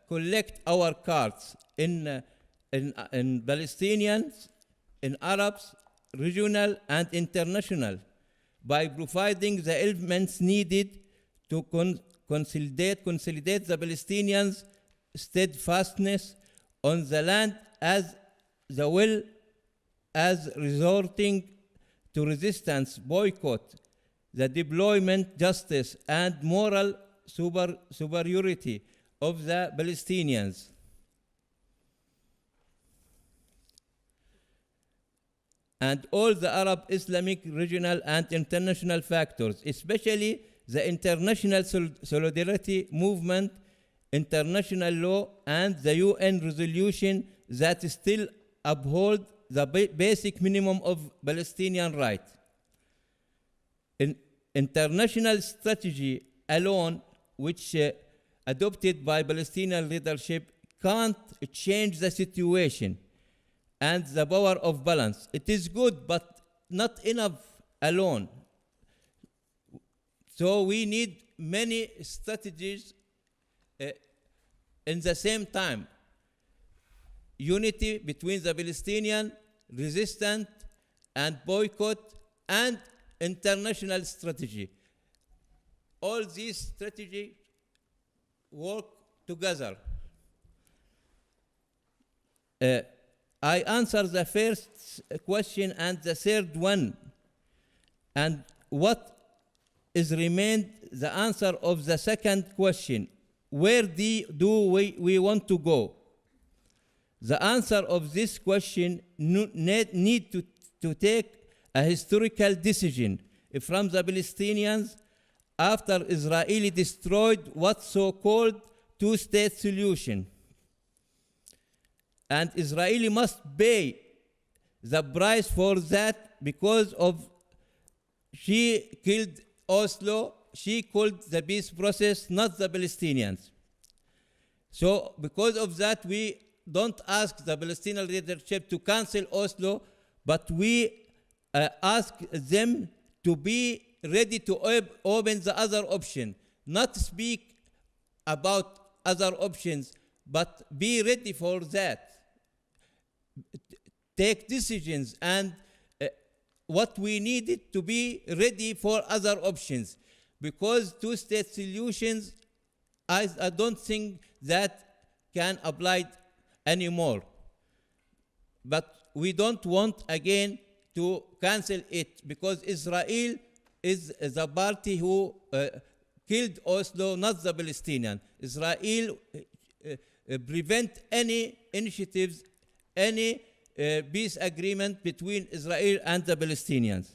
collect our cards in Palestinians, in Arabs, regional and international, by providing the elements needed to consolidate the Palestinians' steadfastness on the land as well as resorting to resistance, boycott, the deployment, justice, and moral superiority of the Palestinians. And all the Arab, Islamic, regional, and international factors, especially the international solidarity movement, international law, and the UN resolution that still uphold the basic minimum of Palestinian rights. International strategy alone, which adopted by Palestinian leadership, can't change the situation and the power of balance. It is good, but not enough alone. So we need many strategies in the same time. Unity between the Palestinian, resistance, and boycott, and international strategy. All these strategies work together. I answer the first question and the third one. And what is remained the answer of the second question? Where do we want to go? The answer of this question need to take a historical decision from the Palestinians after Israel destroyed what's so-called two-state solution. And Israel must pay the price for that because of she killed Oslo, she killed the peace process, not the Palestinians. So because of that, we don't ask the Palestinian leadership to cancel Oslo, but we ask them to be ready to open the other option, not speak about other options, but be ready for that. Take decisions, and what we needed to be ready for other options, because two-state solutions, I don't think that can apply anymore. But we don't want again to cancel it, because Israel is the party who killed Oslo, not the Palestinian. Israel prevent any initiatives, any peace agreement between Israel and the Palestinians.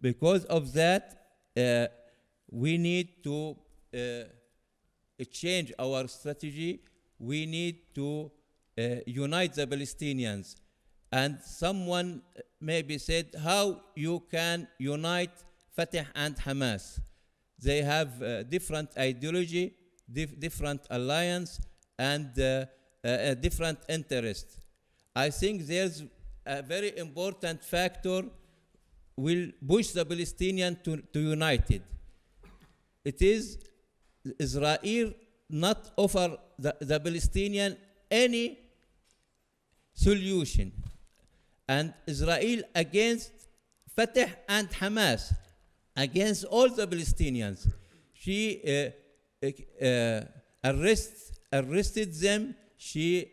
Because of that, we need to change our strategy. We need to unite the Palestinians. And someone maybe said, how you can unite Fatah and Hamas? They have different ideology, different alliance, and different interests. I think there's a very important factor will push the Palestinians to unite it. It is Israel not offer the Palestinian any solution. And Israel against Fatah and Hamas, against all the Palestinians. She arrested them, she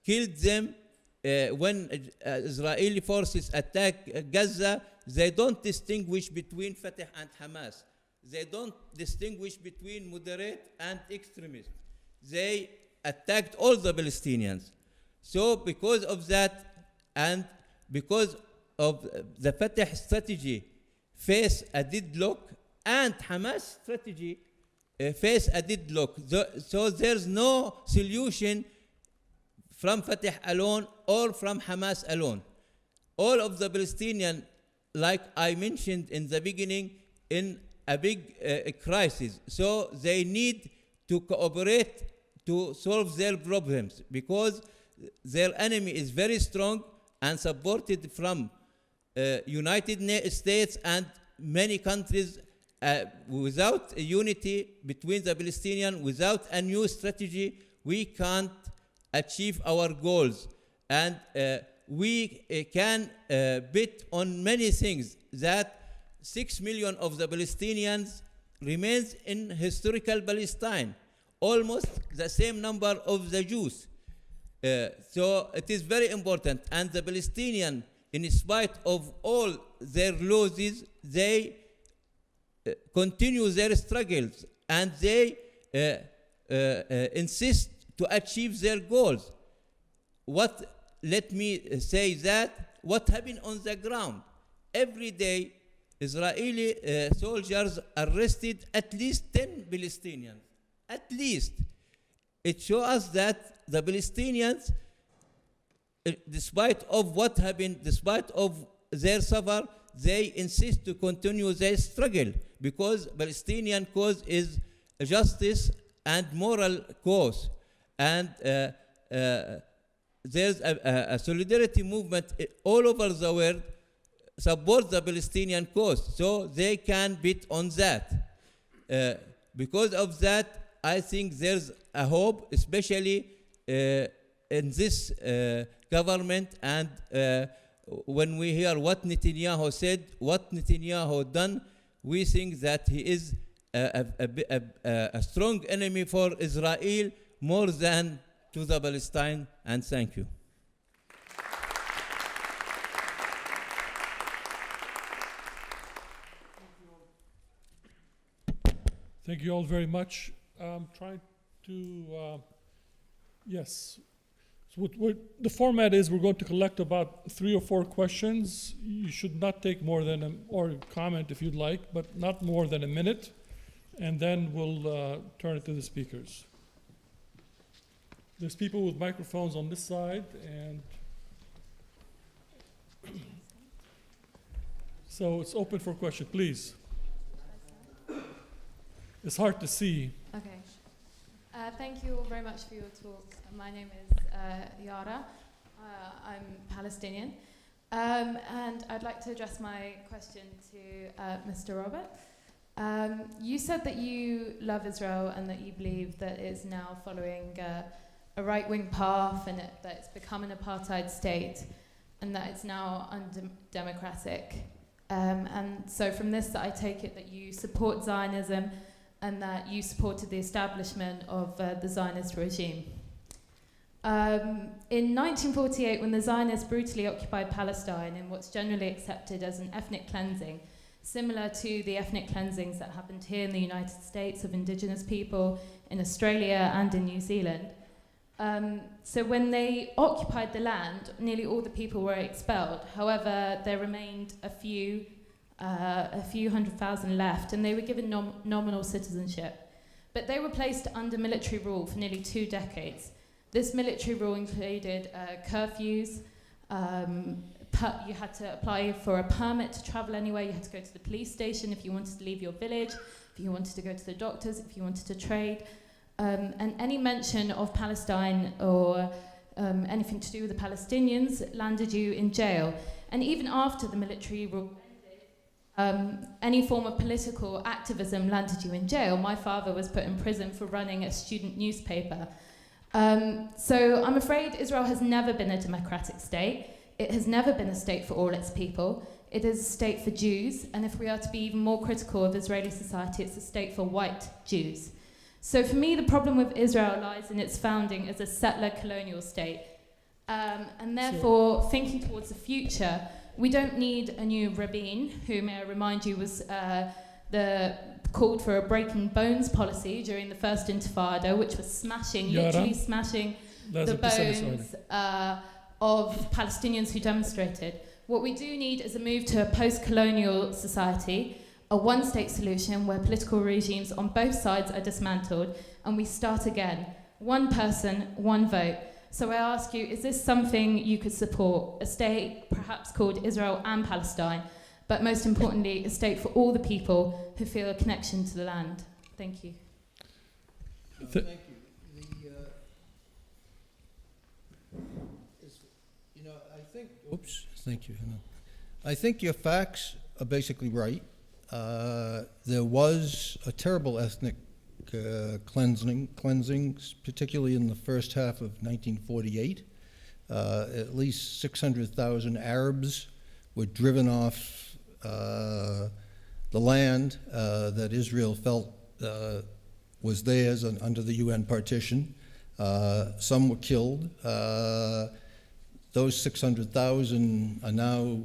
killed them. When Israeli forces attack Gaza, they don't distinguish between Fatah and Hamas. They don't distinguish between moderate and extremist. They attacked all the Palestinians. So because of that, and because of the Fatah strategy face a deadlock, and Hamas strategy face a deadlock. So there's no solution from Fatah alone or from Hamas alone. All of the Palestinians, like I mentioned in the beginning, in a big crisis. So they need to cooperate to solve their problems, because their enemy is very strong and supported from United States and many countries. Without a unity between the Palestinians, without a new strategy, we can't achieve our goals. And we can bet on many things, that 6 million of the Palestinians remains in historical Palestine, almost the same number of the Jews. So it is very important. And the Palestinians, in spite of all their losses, they continue their struggles, and they insist to achieve their goals. Let me say that, what happened on the ground? Every day, Israeli soldiers arrested at least 10 Palestinians. At least. It shows us that the Palestinians, despite of what happened, despite of their suffer, they insist to continue their struggle, because Palestinian cause is justice and moral cause. And there's a solidarity movement all over the world support the Palestinian cause, so they can bet on that. Because of that, I think there's a hope, especially in this government. And when we hear what Netanyahu said, what Netanyahu done, we think that he is a strong enemy for Israel more than to the Palestine. And thank you. Thank you all very much. I'm trying to, yes. So the format is we're going to collect about 3 or 4 questions. You should not take more than, or comment if you'd like, but not more than a minute. And then we'll turn it to the speakers. There's people with microphones on this side, and so it's open for question, please. It's hard to see. Okay. Thank you all very much for your talk. My name is Yara. I'm Palestinian. And I'd like to address my question to Mr. Robert. You said that you love Israel and that you believe that it's now following a right-wing path, and that it's become an apartheid state, and that it's now undemocratic. And so from this, I take it that you support Zionism and that you supported the establishment of the Zionist regime. In 1948, when the Zionists brutally occupied Palestine in what's generally accepted as an ethnic cleansing, similar to the ethnic cleansings that happened here in the United States of indigenous people, in Australia and in New Zealand. So when they occupied the land, nearly all the people were expelled. However, there remained a few 100,000 left, and they were given nominal citizenship. But they were placed under military rule for nearly 2 decades. This military rule included curfews. You had to apply for a permit to travel anywhere. You had to go to the police station if you wanted to leave your village, if you wanted to go to the doctors, if you wanted to trade. And any mention of Palestine or anything to do with the Palestinians landed you in jail. And even after the military rule ended, any form of political activism landed you in jail. My father was put in prison for running a student newspaper. So I'm afraid Israel has never been a democratic state. It has never been a state for all its people. It is a state for Jews, and if we are to be even more critical of Israeli society, it's a state for white Jews. So for me, the problem with Israel lies in its founding as a settler colonial state. And therefore, thinking towards the future, we don't need a new Rabin, who, may I remind you, was called for a breaking bones policy during the first Intifada, which was literally smashing the bones of Palestinians who demonstrated. What we do need is a move to a post-colonial society, a one-state solution where political regimes on both sides are dismantled, and we start again. One person, one vote. So I ask you, is this something you could support? A state perhaps called Israel and Palestine, but most importantly, a state for all the people who feel a connection to the land. Thank you. Th- Thank you. I think, oops, thank you, Hanan. I think your facts are basically right. There was a terrible ethnic cleansings, particularly in the first half of 1948. At least 600,000 Arabs were driven off the land that Israel felt was theirs under the UN partition. Some were killed. Those 600,000 are now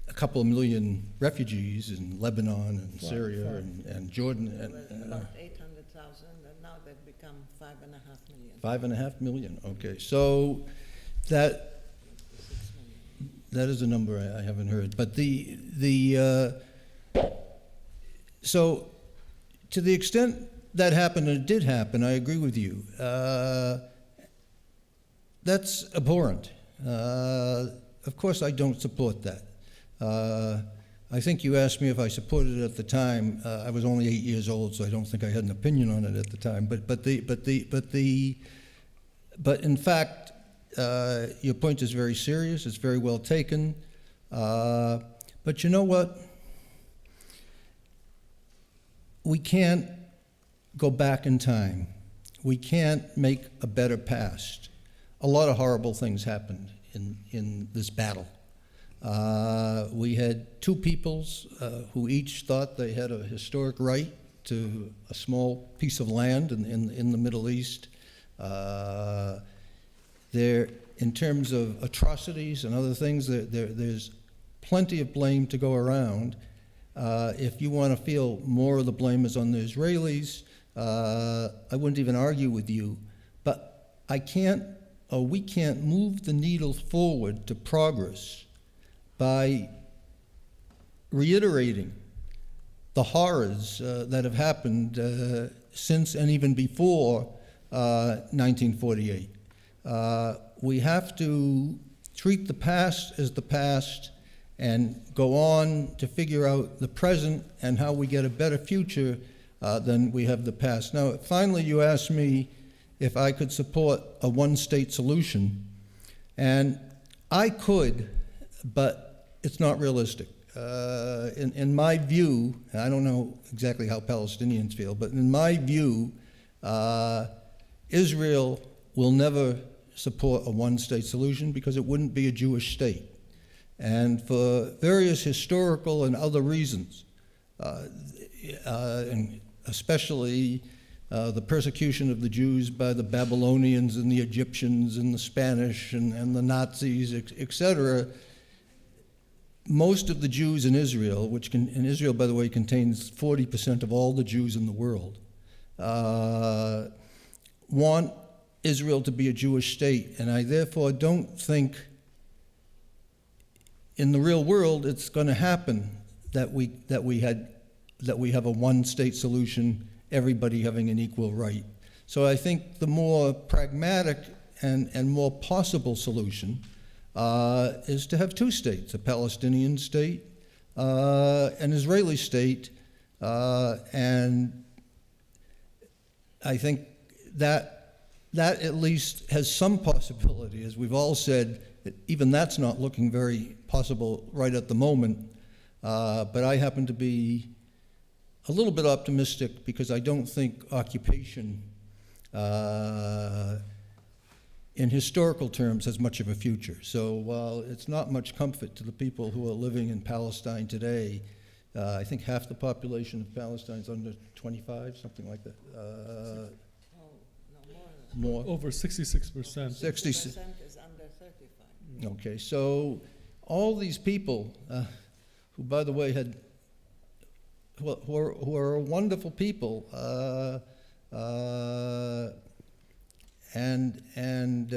a couple of million refugees in Lebanon and Syria and Jordan. There were about 800,000, and now they've become 5.5 million. 5.5 million, okay. So that is a number I haven't heard. But so to the extent that happened, and it did happen, I agree with you. That's abhorrent. Of course, I don't support that. I think you asked me if I supported it at the time. I was only 8 years old, so I don't think I had an opinion on it at the time. But in fact, your point is very serious. It's very well taken. But you know what? We can't go back in time. We can't make a better past. A lot of horrible things happened in this battle. We had two peoples who each thought they had a historic right to a small piece of land in the Middle East. There, in terms of atrocities and other things, there's plenty of blame to go around. If you want to feel more of the blame is on the Israelis, I wouldn't even argue with you. But we can't move the needle forward to progress by reiterating the horrors that have happened since and even before 1948. We have to treat the past as the past and go on to figure out the present and how we get a better future than we have the past. Now, finally, you asked me if I could support a one-state solution, and I could, but it's not realistic. In my view, and I don't know exactly how Palestinians feel, but in my view, Israel will never support a one-state solution because it wouldn't be a Jewish state. And for various historical and other reasons, and especially the persecution of the Jews by the Babylonians and the Egyptians and the Spanish and the Nazis, etc., most of the Jews in Israel, in Israel, by the way, contains 40% of all the Jews in the world, want Israel to be a Jewish state. And I therefore don't think in the real world it's going to happen that we have a one-state solution, everybody having an equal right. So I think the more pragmatic and more possible solution is to have two states, a Palestinian state, an Israeli state, and I think that at least has some possibility. As we've all said, even that's not looking very possible right at the moment, but I happen to be a little bit optimistic because I don't think occupation in historical terms has much of a future. So while it's not much comfort to the people who are living in Palestine today, I think half the population of Palestine is under 25, something like that. More. Over 66%. 60% is under 35. Okay, so all these people, who, by the way, who are wonderful people, and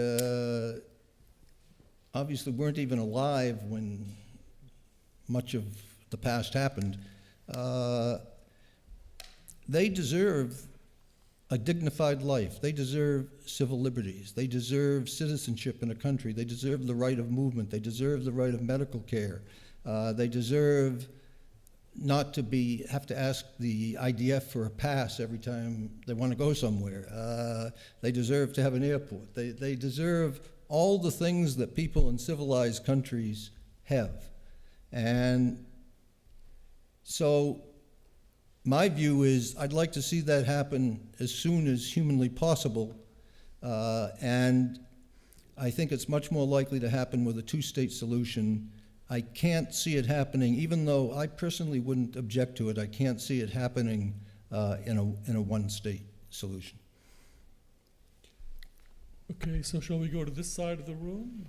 obviously weren't even alive when much of the past happened, they deserve a dignified life. They deserve civil liberties. They deserve citizenship in a country. They deserve the right of movement. They deserve the right of medical care. They deserve not to have to ask the IDF for a pass every time they want to go somewhere. They deserve to have an airport. They deserve all the things that people in civilized countries have. And so my view is I'd like to see that happen as soon as humanly possible. And I think it's much more likely to happen with a two-state solution. I can't see it happening, even though I personally wouldn't object to it, I can't see it happening in a one-state solution. Okay, so shall we go to this side of the room?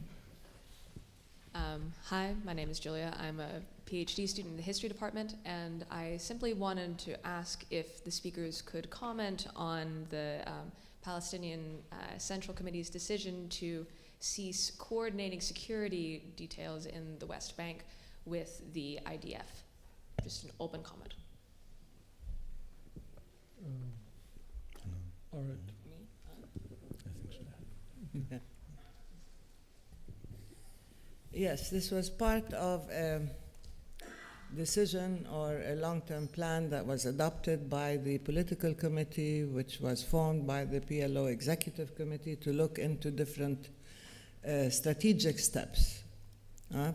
Hi, my name is Julia. I'm a PhD student in the history department, and I simply wanted to ask if the speakers could comment on the Palestinian Central Committee's decision to cease coordinating security details in the West Bank with the IDF. Just an open comment. All right. Yes, this was part of a decision or a long-term plan that was adopted by the political committee, which was formed by the PLO executive committee to look into different strategic steps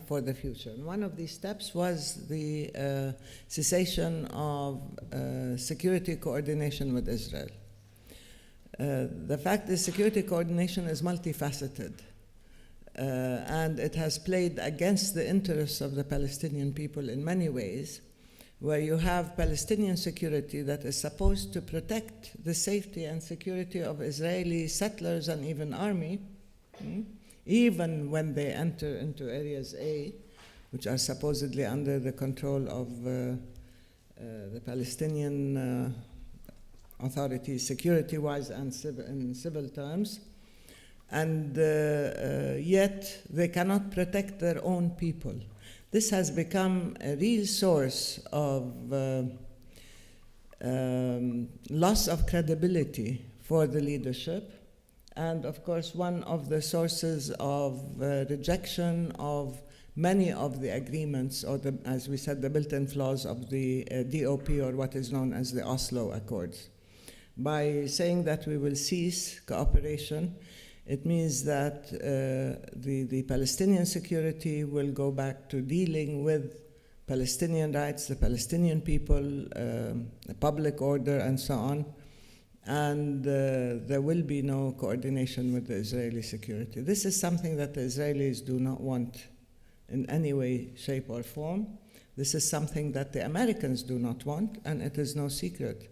for the future. And one of these steps was the cessation of security coordination with Israel. The fact is security coordination is multifaceted. And it has played against the interests of the Palestinian people in many ways, where you have Palestinian security that is supposed to protect the safety and security of Israeli settlers and even army, even when they enter into areas A, which are supposedly under the control of the Palestinian authorities, security-wise and in civil terms. And yet they cannot protect their own people. This has become a real source of loss of credibility for the leadership, and of course one of the sources of rejection of many of the agreements, or as we said, the built-in flaws of the DOP, or what is known as the Oslo Accords. By saying that we will cease cooperation, it means that the Palestinian security will go back to dealing with Palestinian rights, the Palestinian people, the public order, and so on. And there will be no coordination with the Israeli security. This is something that the Israelis do not want in any way, shape, or form. This is something that the Americans do not want, and it is no secret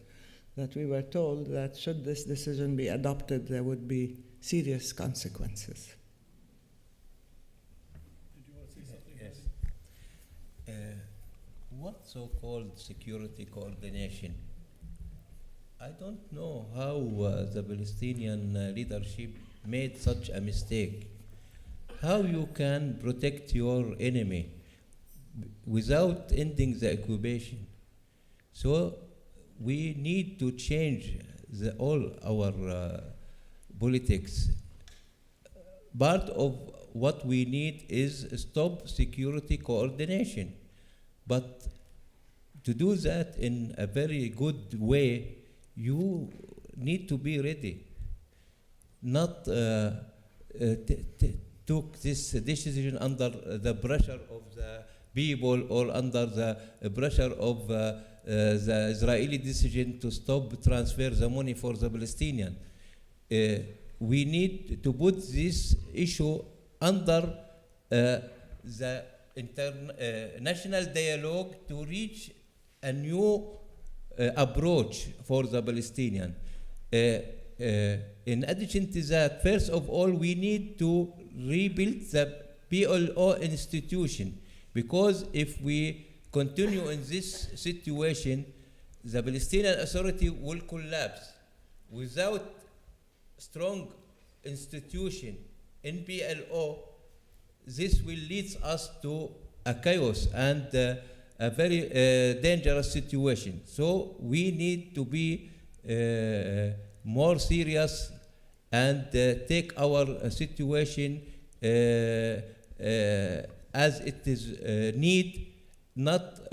that we were told that should this decision be adopted, there would be serious consequences. Did you want to say something? Yes. What so-called security coordination? I don't know how the Palestinian leadership made such a mistake. How you can protect your enemy without ending the occupation? So we need to change all our politics. Part of what we need is stop security coordination. But to do that in a very good way, you need to be ready. Not took this decision under the pressure of the people or under the pressure of the Israeli decision to stop transfer the money for the Palestinian. We need to put this issue under the national dialogue to reach a new approach for the Palestinian. In addition to that, first of all, we need to rebuild the PLO institution, because if we continue in this situation, the Palestinian Authority will collapse. Without strong institution in PLO, this will lead us to a chaos and a very dangerous situation. So we need to be more serious and take our situation as it is need. not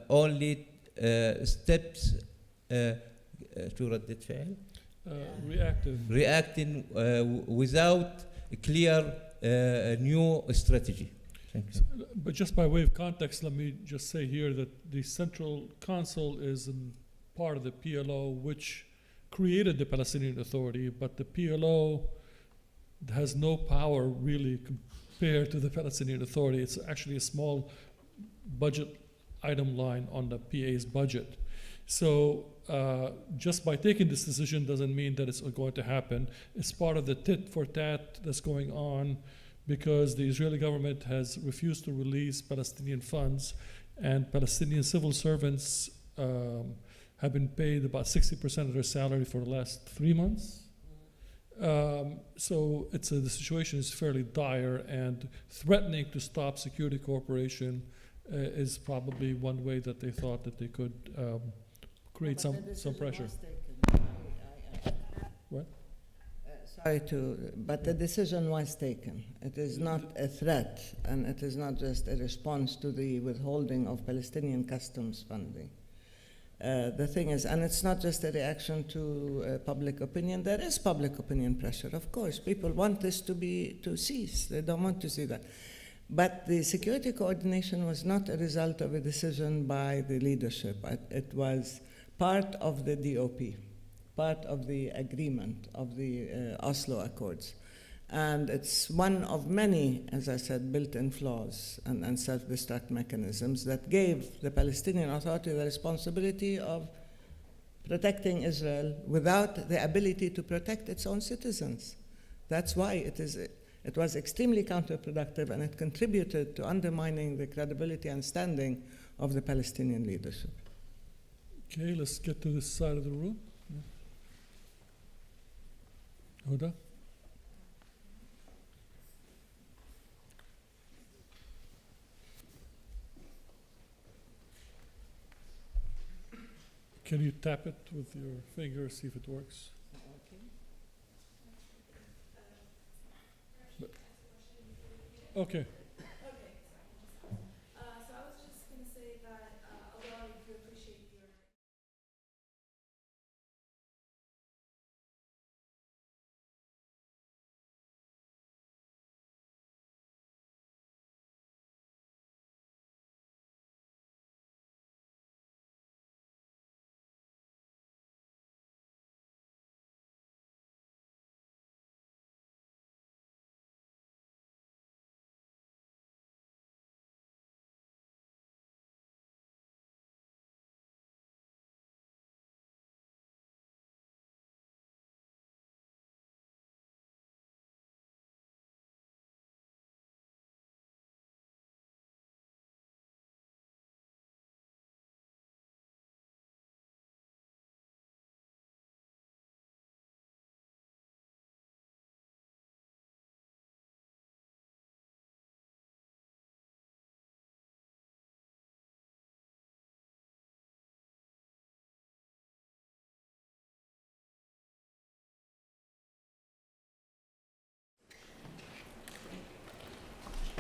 only steps شو ردة فعل reacting without a clear new strategy. Thank you. But just by way of context, let me just say here that the Central Council is part of the PLO, which created the Palestinian Authority, but the PLO has no power really compared to the Palestinian Authority. It's actually a small budget item line on the PA's budget. So just by taking this decision doesn't mean that it's going to happen. It's part of the tit for tat that's going on because the Israeli government has refused to release Palestinian funds, and Palestinian civil servants have been paid about 60% of their salary for the last 3 months. So the situation is fairly dire, and threatening to stop Security Corporation is probably one way that they thought that they could create some pressure. What? But the decision was taken. It is not a threat, and it is not just a response to the withholding of Palestinian customs funding. The thing is, and it's not just a reaction to public opinion. There is public opinion pressure, of course. People want this to cease. They don't want to see that. But the security coordination was not a result of a decision by the leadership. It was part of the DOP, part of the agreement of the Oslo Accords. And it's one of many, as I said, built-in flaws and self-destruct mechanisms that gave the Palestinian Authority the responsibility of protecting Israel without the ability to protect its own citizens. That's why it was extremely counterproductive, and it contributed to undermining the credibility and standing of the Palestinian leadership. Okay, let's get to this side of the room. Huda? Can you tap it with your finger, see if it works? Okay. So I was just going to say that although I do appreciate your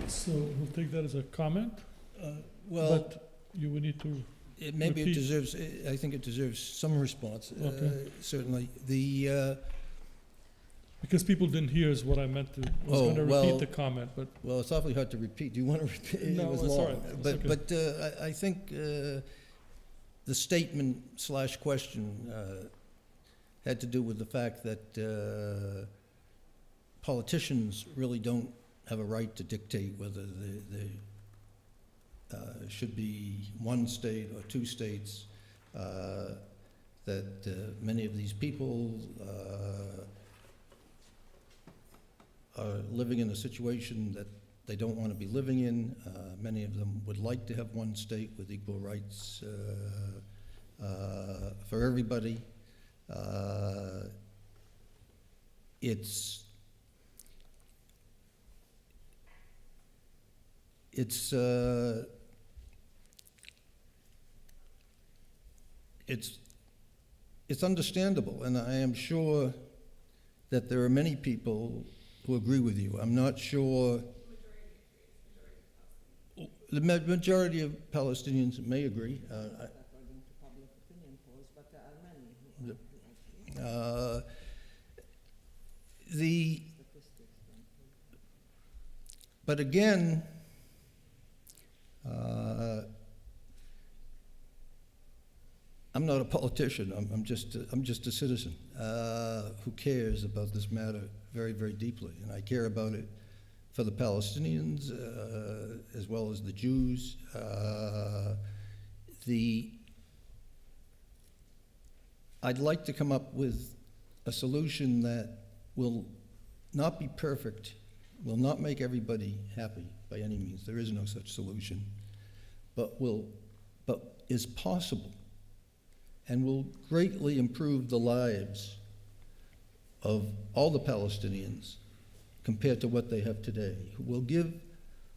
So we'll take that as a comment, Well, but you will need to. maybe it repeat. deserves, I think it deserves some response, Okay. certainly. Because people didn't hear is what I meant to. I was Oh, going to well- repeat the comment, but Well, it's awfully hard to repeat. Do you want to repeat? No, It was it's all long. right. It's But, okay. but I think the statement/question had to do with the fact that politicians really don't have a right to dictate whether there should be one state or two states, that many of these people are living in a situation that they don't want to be living in. Many of them would like to have one state with equal rights for everybody. It's understandable, and I am sure that there are many people who agree with you. I'm not sure. The majority of Palestinians may agree. According to public opinion polls, but there are many. But again, I'm not a politician. I'm just a citizen who cares about this matter very, very deeply, and I care about it for the Palestinians as well as the Jews. I'd like to come up with a solution that will not be perfect, will not make everybody happy by any means. There is no such solution, but is possible and will greatly improve the lives of all the Palestinians compared to what they have today. Will give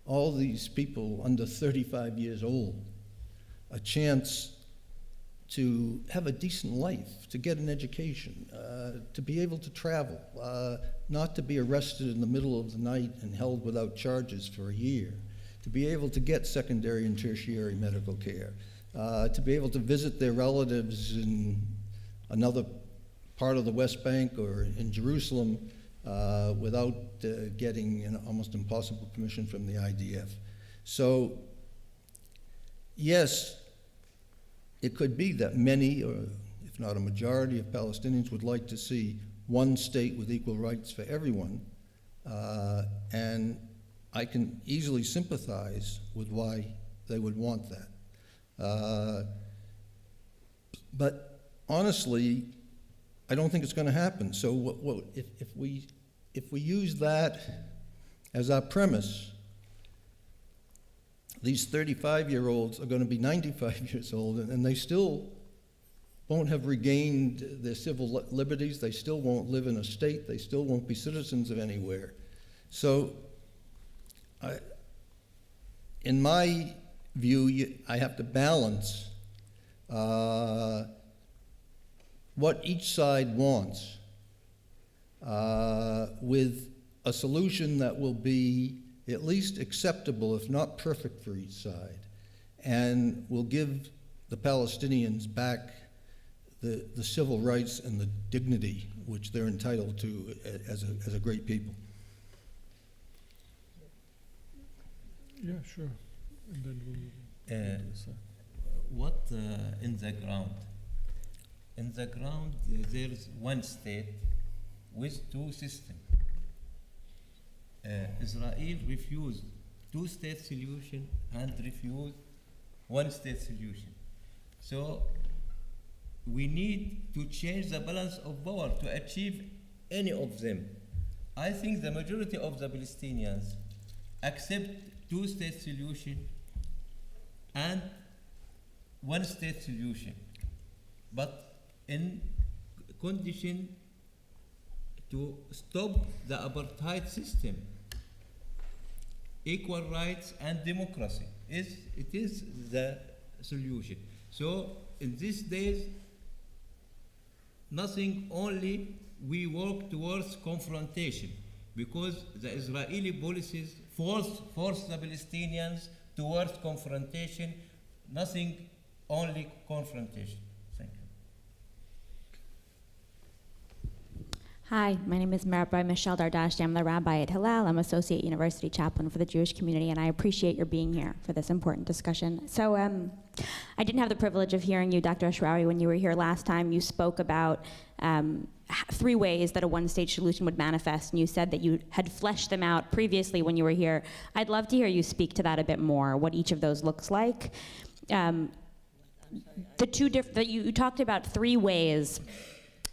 all these people under 35 years old a chance to have a decent life, to get an education, to be able to travel, not to be arrested in the middle of the night and held without charges for a year, to be able to get secondary and tertiary medical care, to be able to visit their relatives in another part of the West Bank or in Jerusalem without getting an almost impossible permission from the IDF. So, yes, it could be that many, or if not a majority of Palestinians would like to see one state with equal rights for everyone, and I can easily sympathize with why they would want that. But honestly, I don't think it's going to happen. So if we use that as our premise, these 35-year-olds are going to be 95 years old, and they still won't have regained their civil liberties. They still won't live in a state. They still won't be citizens of anywhere. So in my view, I have to balance what each side wants with a solution that will be at least acceptable, if not perfect, for each side, and will give the Palestinians back the civil rights and the dignity which they're entitled to as a great people. Yeah, sure. And then we'll What in the ground? In the ground, there is one state with two systems. Israel refused two-state solution and refused one-state solution. So we need to change the balance of power to achieve any of them. I think the majority of the Palestinians accept two-state solution and one-state solution, but in condition to stop the apartheid system. Equal rights and democracy it is the solution. So in these days, nothing, only we work towards confrontation, because the Israeli policies force the Palestinians towards confrontation, nothing, only confrontation. Thank you. Hi, my name is Rabbi Michelle Dardashti. I'm the rabbi at Hillel. I'm Associate University Chaplain for the Jewish community, and I appreciate your being here for this important discussion. So I didn't have the privilege of hearing you, Dr. Ashrawi, when you were here last time. You spoke about 3 ways that a one-state solution would manifest, and you said that you had fleshed them out previously when you were here. I'd love to hear you speak to that a bit more, what each of those looks like. You talked about 3 ways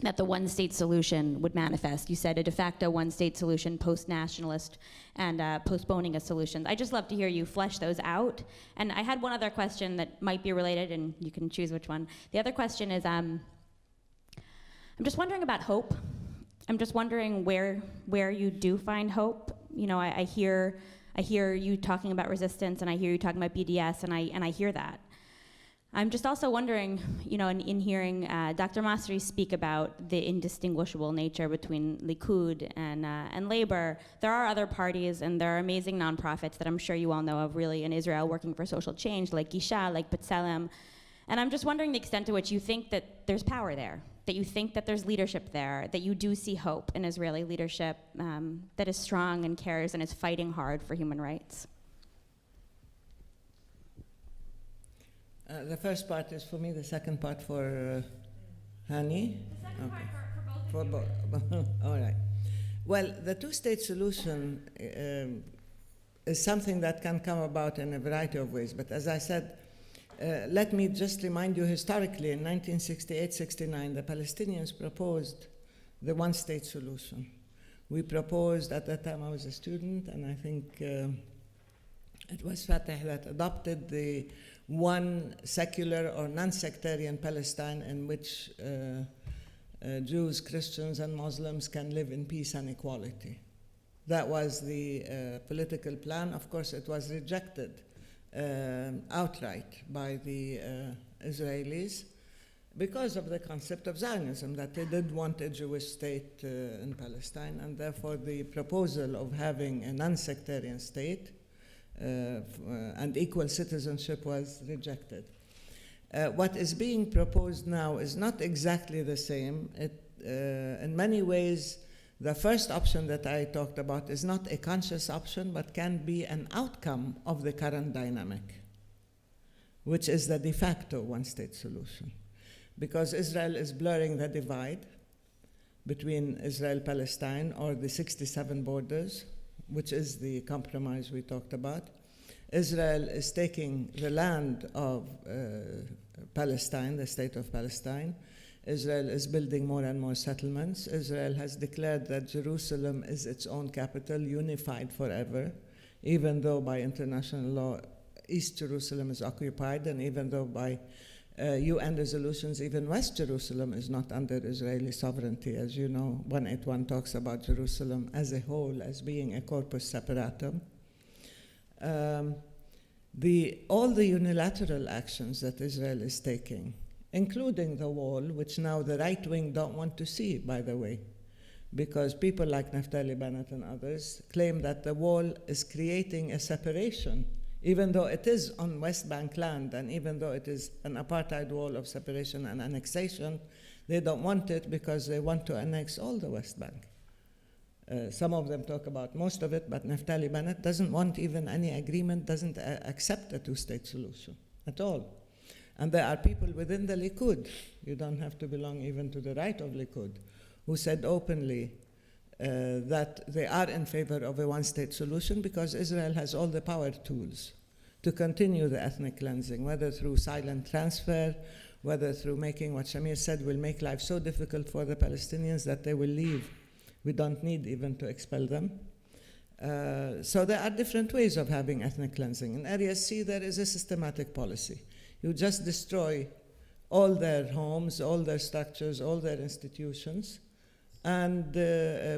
that the one-state solution would manifest. You said a de facto one-state solution, post-nationalist, and postponing a solution. I'd just love to hear you flesh those out. And I had one other question that might be related, and you can choose which one. The other question is, I'm just wondering about hope. I'm just wondering where you do find hope. You know, I hear you talking about resistance, and I hear you talking about BDS, and I hear that. I'm just also wondering, in hearing Dr. Masri speak about the indistinguishable nature between Likud and Labor, there are other parties and there are amazing nonprofits that I'm sure you all know of really in Israel working for social change, like Gisha, like B'Tselem. And I'm just wondering the extent to which you think that there's power there, that you think that there's leadership there, that you do see hope in Israeli leadership that is strong and cares and is fighting hard for human rights. The first part is for me, the second part for Hani? The second part for both for both. All right. Well, the two-state solution is something that can come about in a variety of ways. But as I said, let me just remind you historically, in 1968-69, the Palestinians proposed the one-state solution. We proposed, at that time I was a student, and I think it was Fatah that adopted the one secular or non-sectarian Palestine in which Jews, Christians, and Muslims can live in peace and equality. That was the political plan. Of course, it was rejected outright by the Israelis because of the concept of Zionism, that they did want a Jewish state in Palestine, and therefore the proposal of having a non-sectarian state and equal citizenship was rejected. What is being proposed now is not exactly the same. In many ways, the first option that I talked about is not a conscious option, but can be an outcome of the current dynamic, which is the de facto one-state solution. Because Israel is blurring the divide between Israel-Palestine, or the 67 borders, which is the compromise we talked about. Israel is taking the land of Palestine, the state of Palestine. Israel is building more and more settlements. Israel has declared that Jerusalem is its own capital, unified forever, even though by international law, East Jerusalem is occupied, and even though by UN resolutions, even West Jerusalem is not under Israeli sovereignty. As you know, 181 talks about Jerusalem as a whole as being a corpus separatum. All the unilateral actions that Israel is taking, including the wall, which now the right wing don't want to see, by the way, because people like Naftali Bennett and others claim that the wall is creating a separation, even though it is on West Bank land, and even though it is an apartheid wall of separation and annexation, they don't want it because they want to annex all the West Bank. Some of them talk about most of it, but Naftali Bennett doesn't want even any agreement, doesn't accept a two-state solution at all. And there are people within the Likud, you don't have to belong even to the right of Likud, who said openly that they are in favor of a one-state solution because Israel has all the power tools to continue the ethnic cleansing, whether through silent transfer, whether through making what Shamir said will make life so difficult for the Palestinians that they will leave. We don't need even to expel them. So there are different ways of having ethnic cleansing. In Area C, there is a systematic policy. You just destroy all their homes, all their structures, all their institutions, and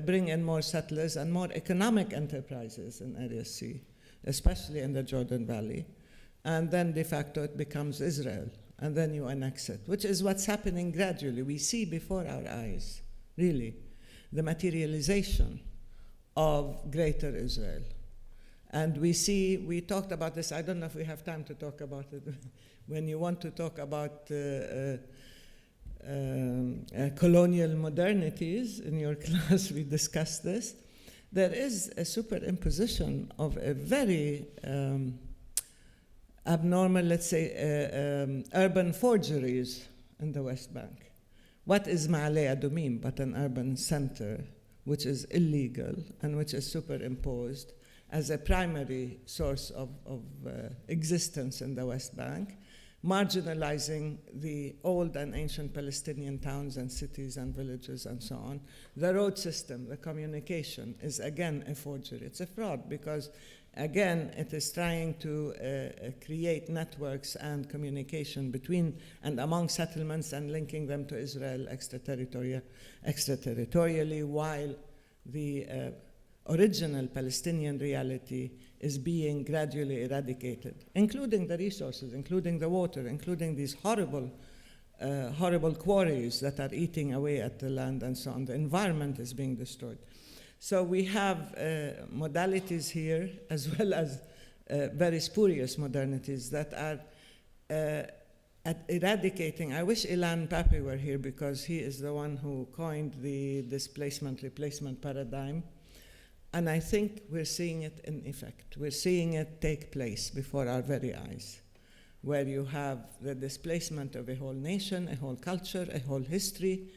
bring in more settlers and more economic enterprises in Area C, especially in the Jordan Valley. And then de facto it becomes Israel, and then you annex it, which is what's happening gradually. We see before our eyes, really, the materialization of greater Israel. And we talked about this, I don't know if we have time to talk about it. When you want to talk about colonial modernities in your class, we discussed this. There is a superimposition of a very abnormal, let's say, urban forgeries in the West Bank. What is Ma'aleh Adumim but an urban center which is illegal and which is superimposed as a primary source of existence in the West Bank, marginalizing the old and ancient Palestinian towns and cities and villages and so on. The road system, the communication, is again a forgery. It's a fraud because, again, it is trying to create networks and communication between and among settlements and linking them to Israel extraterritorially, while the original Palestinian reality is being gradually eradicated, including the resources, including the water, including these horrible quarries that are eating away at the land and so on. The environment is being destroyed. So we have modalities here, as well as very spurious modernities that are at eradicating. I wish Ilan Pappé were here, because he is the one who coined the displacement replacement paradigm. And I think we're seeing it in effect. We're seeing it take place before our very eyes, where you have the displacement of a whole nation, a whole culture, a whole history,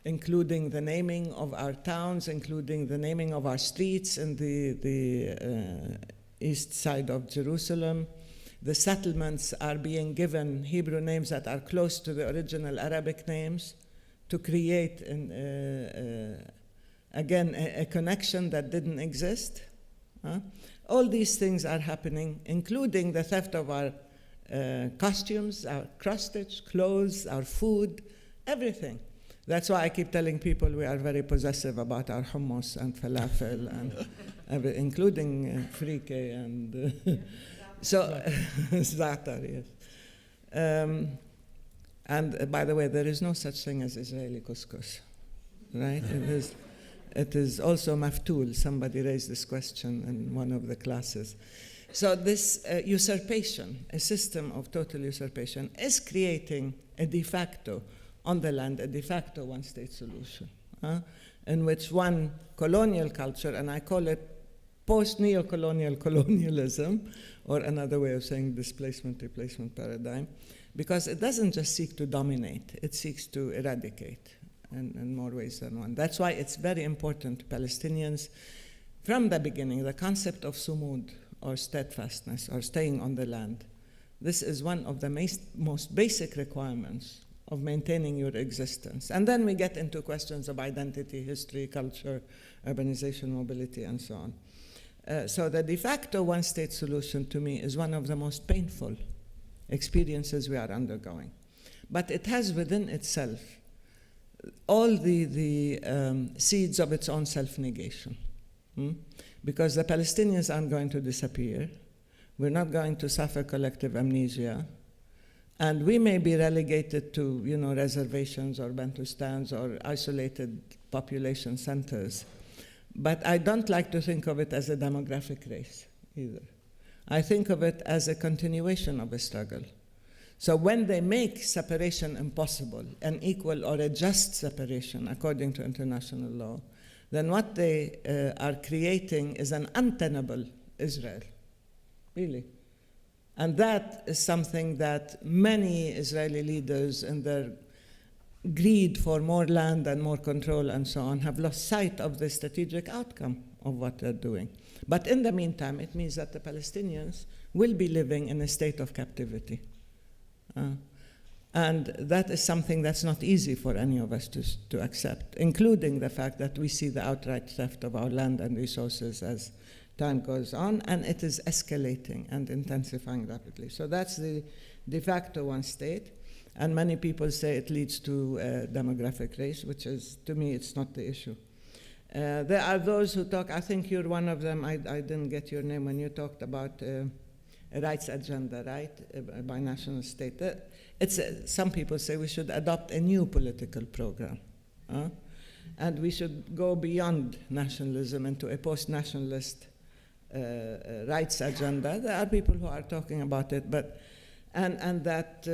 including the naming of our towns, including the naming of our streets in the east side of Jerusalem. The settlements are being given Hebrew names that are close to the original Arabic names to create, again, a connection that didn't exist. All these things are happening, including the theft of our costumes, our cross-stitch clothes, our food, everything. That's why I keep telling people we are very possessive about our hummus and falafel, and including frike and so za'atar, yes. And by the way, there is no such thing as Israeli couscous, right? It is also maftul. Somebody raised this question in one of the classes. So this usurpation, a system of total usurpation, is creating a de facto, on the land, a de facto one-state solution, in which one colonial culture, and I call it post-neo-colonial colonialism, or another way of saying displacement replacement paradigm, because it doesn't just seek to dominate, it seeks to eradicate in more ways than one. That's why it's very important to Palestinians, from the beginning, the concept of sumud, or steadfastness, or staying on the land. This is one of the most basic requirements of maintaining your existence. And then we get into questions of identity, history, culture, urbanization, mobility, and so on. So the de facto one-state solution, to me, is one of the most painful experiences we are undergoing. But it has within itself all the seeds of its own self-negation. Because the Palestinians aren't going to disappear. We're not going to suffer collective amnesia. And we may be relegated to, reservations or Bantustans or isolated population centers. But I don't like to think of it as a demographic race either. I think of it as a continuation of a struggle. So when they make separation impossible, an equal or a just separation according to international law, then what they are creating is an untenable Israel, really. And that is something that many Israeli leaders, in their greed for more land and more control and so on, have lost sight of the strategic outcome of what they're doing. But in the meantime, it means that the Palestinians will be living in a state of captivity. And that is something that's not easy for any of us to accept, including the fact that we see the outright theft of our land and resources as time goes on, and it is escalating and intensifying rapidly. So that's the de facto one state, and many people say it leads to demographic race, which is, to me, it's not the issue. There are those who talk, I think you're one of them, I didn't get your name when you talked about a rights agenda, right, a binational state. Some people say we should adopt a new political program, and we should go beyond nationalism into a post-nationalist rights agenda. There are people who are talking about it, and that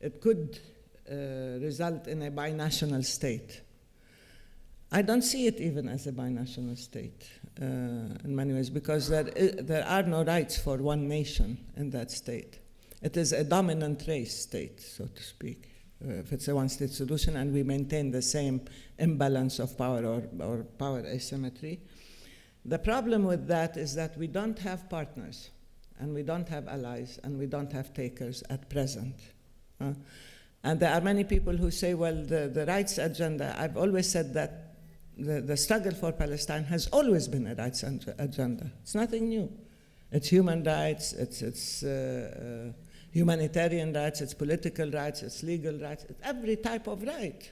it could result in a binational state. I don't see it even as a binational state in many ways, because there are no rights for one nation in that state. It is a dominant race state, so to speak, if it's a one-state solution and we maintain the same imbalance of power or power asymmetry. The problem with that is that we don't have partners, and we don't have allies, and we don't have takers at present. And there are many people who say, well, the rights agenda, I've always said that the struggle for Palestine has always been a rights agenda. It's nothing new. It's human rights, it's humanitarian rights, it's political rights, it's legal rights, it's every type of right.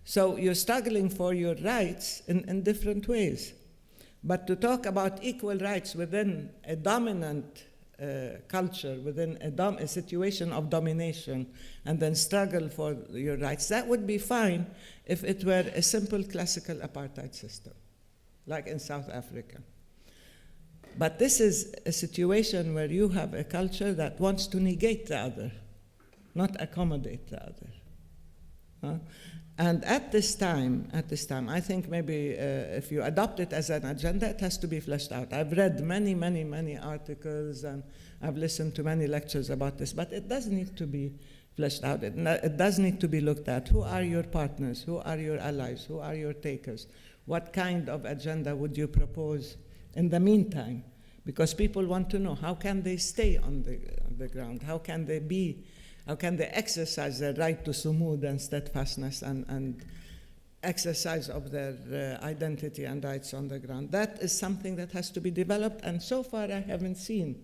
So you're struggling for your rights in different ways. But to talk about equal rights within a dominant culture, within a situation of domination, and then struggle for your rights, that would be fine if it were a simple classical apartheid system, like in South Africa. But this is a situation where you have a culture that wants to negate the other, not accommodate the other. And at this time, I think maybe if you adopt it as an agenda, it has to be fleshed out. I've read many, many, many articles, and I've listened to many lectures about this, but it does need to be fleshed out. It does need to be looked at. Who are your partners? Who are your allies? Who are your takers? What kind of agenda would you propose in the meantime? Because people want to know, how can they stay on the ground? How can they exercise their right to sumud and steadfastness and exercise of their identity and rights on the ground? That is something that has to be developed, and so far I haven't seen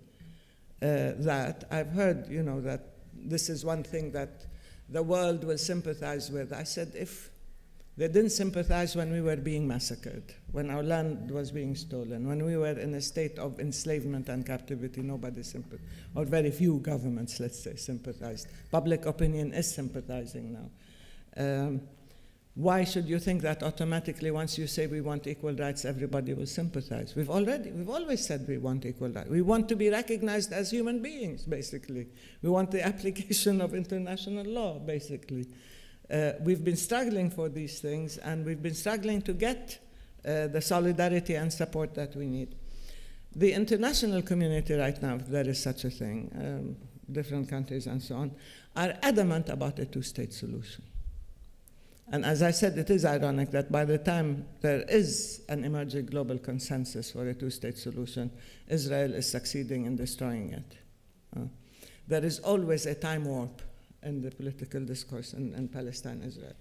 that. I've heard, that this is one thing that the world will sympathize with. I said, if they didn't sympathize when we were being massacred, when our land was being stolen, when we were in a state of enslavement and captivity, nobody sympathized, or very few governments, let's say, sympathized. Public opinion is sympathizing now. Why should you think that automatically once you say we want equal rights, everybody will sympathize? We've always said we want equal rights. We want to be recognized as human beings, basically. We want the application of international law, basically. We've been struggling for these things, and we've been struggling to get the solidarity and support that we need. The international community right now, if there is such a thing, different countries and so on, are adamant about a two-state solution. And as I said, it is ironic that by the time there is an emerging global consensus for a two-state solution, Israel is succeeding in destroying it. There is always a time warp in the political discourse in Palestine, Israel.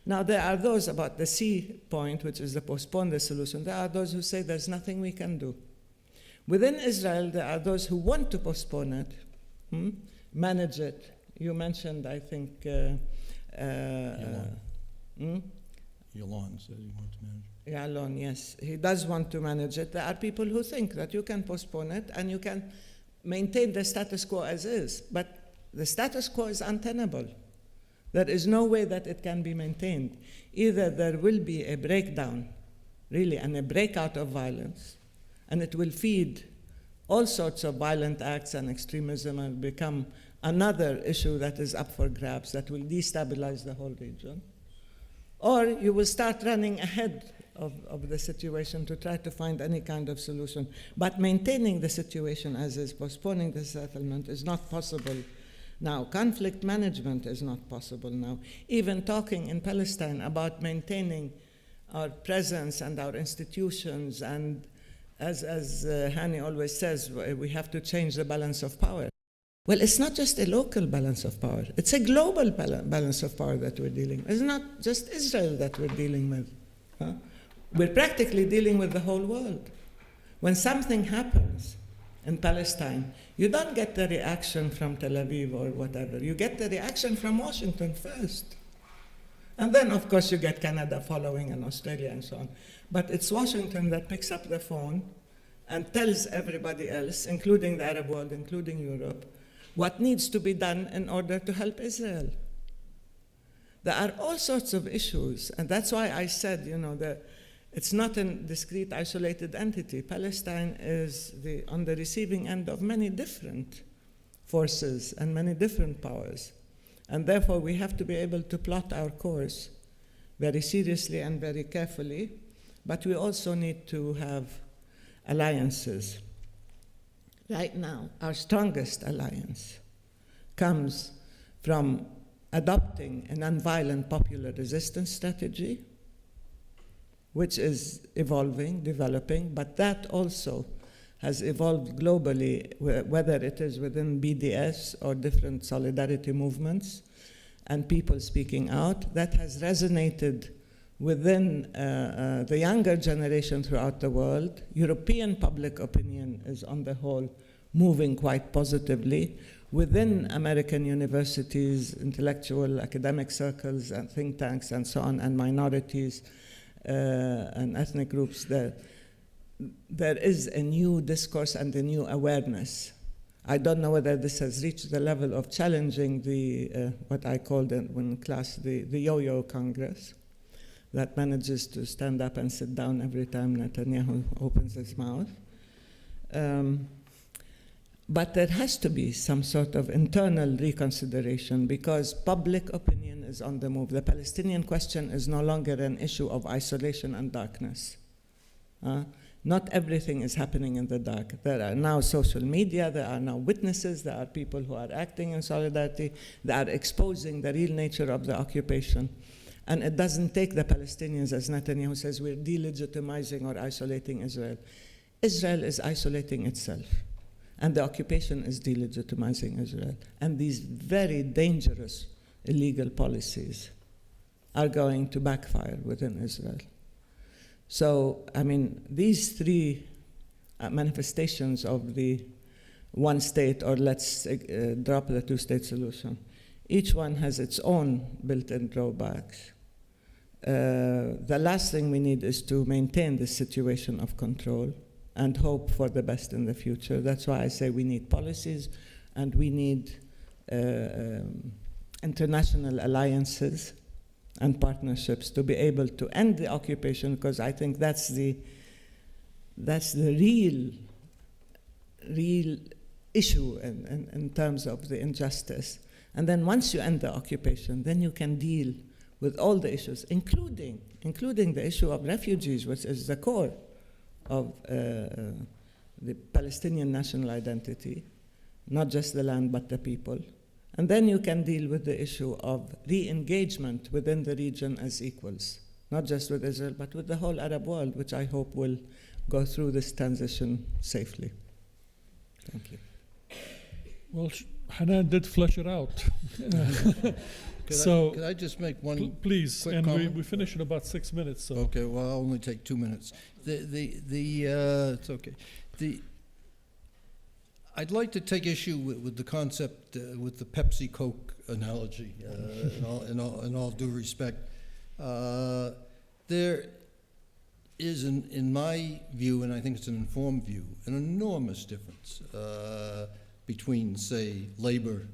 Now, there are those about the C point, which is the postpone the solution. There are those who say there's nothing we can do. Within Israel, there are those who want to postpone it, manage it. You mentioned, I think, Ilan said he wants to manage it. Yeah, Ilan, yes. He does want to manage it. There are people who think that you can postpone it and you can maintain the status quo as is. But the status quo is untenable. There is no way that it can be maintained. Either there will be a breakdown, really, and a breakout of violence, and it will feed all sorts of violent acts and extremism and become another issue that is up for grabs that will destabilize the whole region. Or you will start running ahead of the situation to try to find any kind of solution. But maintaining the situation as is, postponing the settlement, is not possible now. Conflict management is not possible now. Even talking in Palestine about maintaining our presence and our institutions, and as Hani always says, we have to change the balance of power. Well, it's not just a local balance of power. It's a global balance of power that we're dealing with. It's not just Israel that we're dealing with. We're practically dealing with the whole world. When something happens in Palestine, you don't get the reaction from Tel Aviv or whatever. You get the reaction from Washington first. And then, of course, you get Canada following and Australia and so on. But it's Washington that picks up the phone and tells everybody else, including the Arab world, including Europe, what needs to be done in order to help Israel. There are all sorts of issues, and that's why I said, that it's not a discrete, isolated entity. Palestine is on the receiving end of many different forces and many different powers. And therefore, we have to be able to plot our course very seriously and very carefully, but we also need to have alliances. Right now, our strongest alliance comes from adopting a nonviolent popular resistance strategy, which is evolving, developing, but that also has evolved globally, whether it is within BDS or different solidarity movements and people speaking out. That has resonated within the younger generation throughout the world. European public opinion is, on the whole, moving quite positively. Within American universities, intellectual, academic circles, and think tanks, and so on, and minorities and ethnic groups, there is a new discourse and a new awareness. I don't know whether this has reached the level of challenging the, what I called in class, the yo-yo Congress, that manages to stand up and sit down every time Netanyahu opens his mouth. But there has to be some sort of internal reconsideration because public opinion is on the move. The Palestinian question is no longer an issue of isolation and darkness. Not everything is happening in the dark. There are now social media, there are now witnesses, there are people who are acting in solidarity, they are exposing the real nature of the occupation. And it doesn't take the Palestinians, as Netanyahu says, we're delegitimizing or isolating Israel. Israel is isolating itself, and the occupation is delegitimizing Israel. And these very dangerous illegal policies are going to backfire within Israel. So, I mean, these three manifestations of the one state, or let's drop the two-state solution, each one has its own built-in drawbacks. The last thing we need is to maintain this situation of control and hope for the best in the future. That's why I say we need policies and we need international alliances and partnerships to be able to end the occupation, because I think that's the real issue in terms of the injustice. And then once you end the occupation, then you can deal with all the issues, including the issue of refugees, which is the core of the Palestinian national identity, not just the land, but the people. And then you can deal with the issue of re-engagement within the region as equals, not just with Israel, but with the whole Arab world, which I hope will go through this transition safely. Thank you. Well, Hanan did flesh it out. Could I just make one please, quick and comment? we finish in about 6 minutes. So. Okay, well, I'll only take 2 minutes. It's okay. I'd like to take issue with the concept, with the Pepsi-Coke analogy, in all due respect. There is, in my view, and I think it's an informed view, an enormous difference between, say, Labor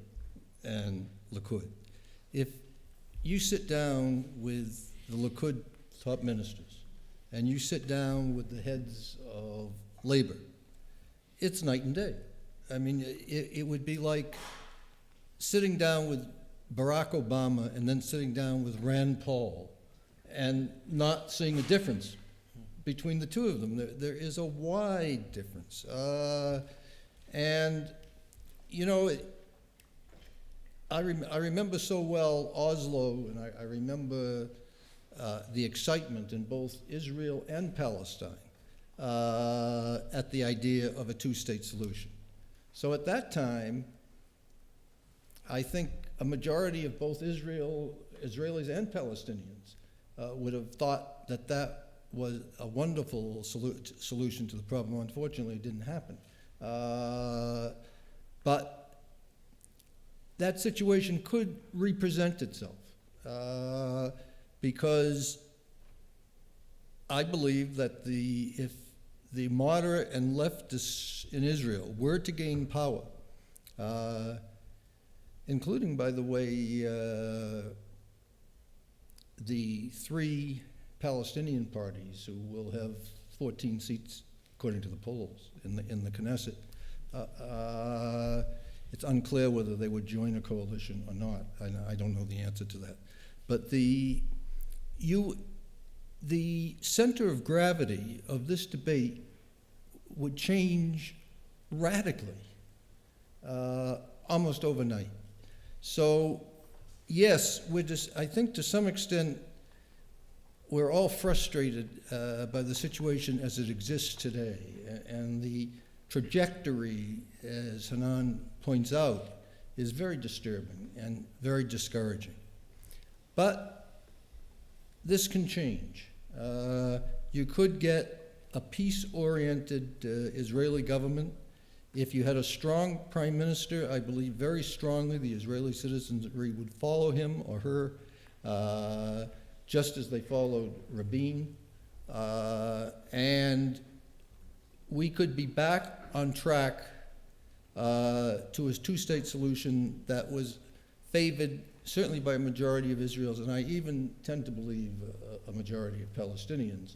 and Likud. If you sit down with the Likud top ministers and you sit down with the heads of Labor, it's night and day. I mean, it would be like sitting down with Barack Obama and then sitting down with Rand Paul and not seeing a difference between the two of them. There is a wide difference. And, you know, I remember so well Oslo, and I remember the excitement in both Israel and Palestine at the idea of a two-state solution. So at that time, I think a majority of both Israelis and Palestinians would have thought that that was a wonderful solution to the problem. Unfortunately, it didn't happen. But that situation could represent itself because I believe that if the moderate and leftists in Israel were to gain power, including, by the way, the three Palestinian parties who will have 14 seats, according to the polls, in the Knesset, it's unclear whether they would join a coalition or not. I don't know the answer to that. But the center of gravity of this debate would change radically, almost overnight. So, yes, I think to some extent, we're all frustrated by the situation as it exists today, and the trajectory, as Hanan points out, is very disturbing and very discouraging. But this can change. You could get a peace-oriented Israeli government. If you had a strong prime minister, I believe very strongly the Israeli citizenry would follow him or her, just as they followed Rabin. And we could be back on track to a two-state solution that was favored certainly by a majority of Israelis, and I even tend to believe a majority of Palestinians,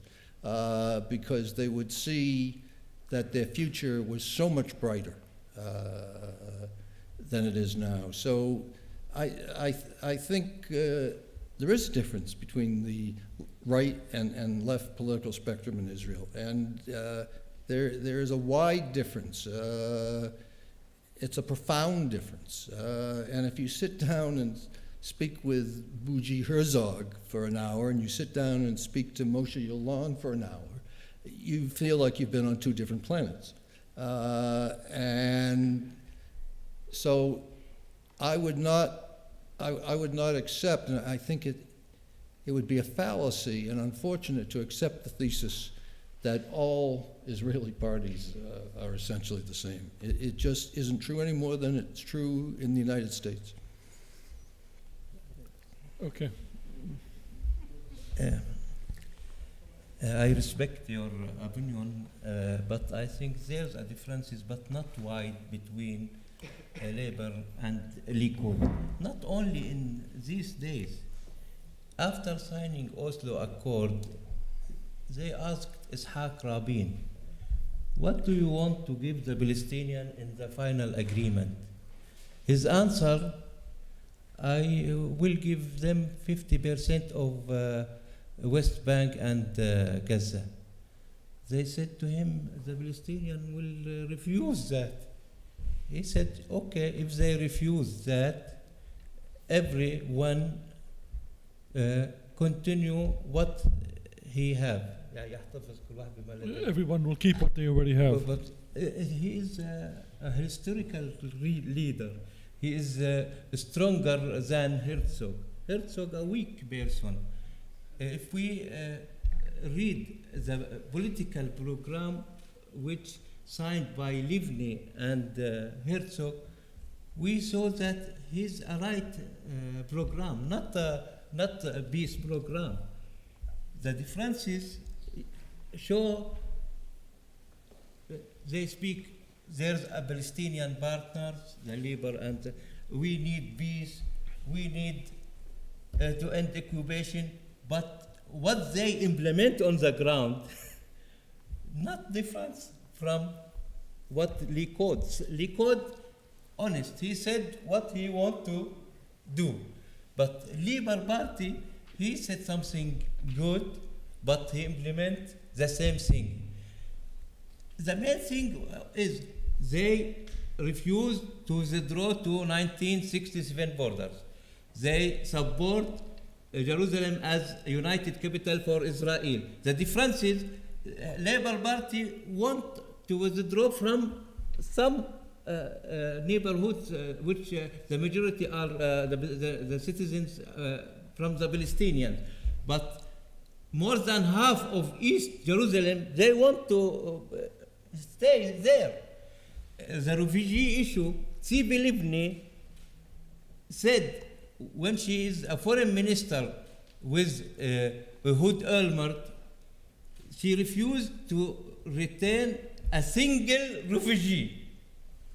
because they would see that their future was so much brighter than it is now. So I think there is a difference between the right and left political spectrum in Israel, and there is a wide difference. It's a profound difference. And if you sit down and speak with Bougie Herzog for an hour, and you sit down and speak to Moshe Yalon for an hour, you feel like you've been on two different planets. And so I would not accept, and I think it would be a fallacy and unfortunate to accept the thesis that all Israeli parties are essentially the same. It just isn't true any more than it's true in the United States. Okay. I respect your opinion, but I think there's a differences, but not wide, between Labour and Likud. Not only in these days. After signing Oslo Accord, they asked Ishaq Rabin, what do you want to give the Palestinian in the final agreement? His answer, I will give them 50% of West Bank and Gaza. They said to him, the Palestinian will refuse that. He said, okay, if they refuse that, everyone continue what he have. Everyone will keep what they already have. But he is a historical leader. He is stronger than Herzog. Herzog, a weak person. If we read the political program which signed by Livni and Herzog, we saw that he's a right program, not a peace program. The differences show they speak, there's a Palestinian partner, the Labour, and we need peace, we need to end occupation, but what they implement on the ground, not different from what Likud, honest, he said what he want to do. But Labour Party, he said something good, but he implement the same thing. The main thing is they refused to withdraw to 1967 borders. They support Jerusalem as a united capital for Israel. The difference is Labour Party want to withdraw from some neighborhoods which the majority are the citizens from the Palestinians. But more than half of East Jerusalem, they want to stay there. The refugee issue, Tzipi Livni said when she is a foreign minister with Ehud Olmert, she refused to return a single refugee.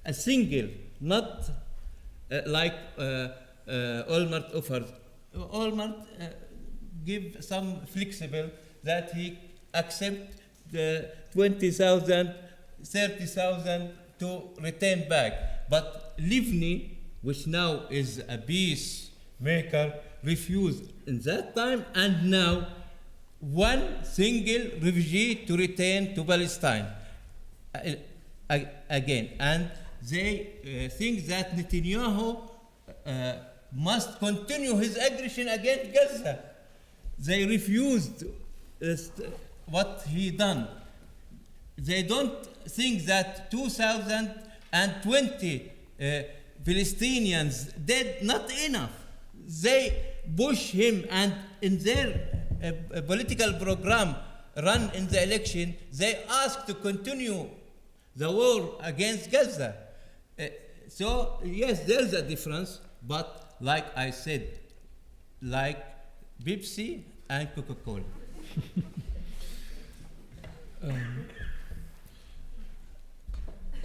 A single, not like Olmert offers. Olmert give some flexible that he accept the 20,000, 30,000 to return back. But Livni, which now is a peacemaker, refused in that time, and now one single refugee to return to Palestine. Again, and they think that Netanyahu must continue his aggression against Gaza. They refused what he done. They don't think that 2020 Palestinians dead not enough. They push him, and in their political program run in the election, they ask to continue the war against Gaza. So yes, there's a difference, but like I said, like Pepsi and Coca-Cola.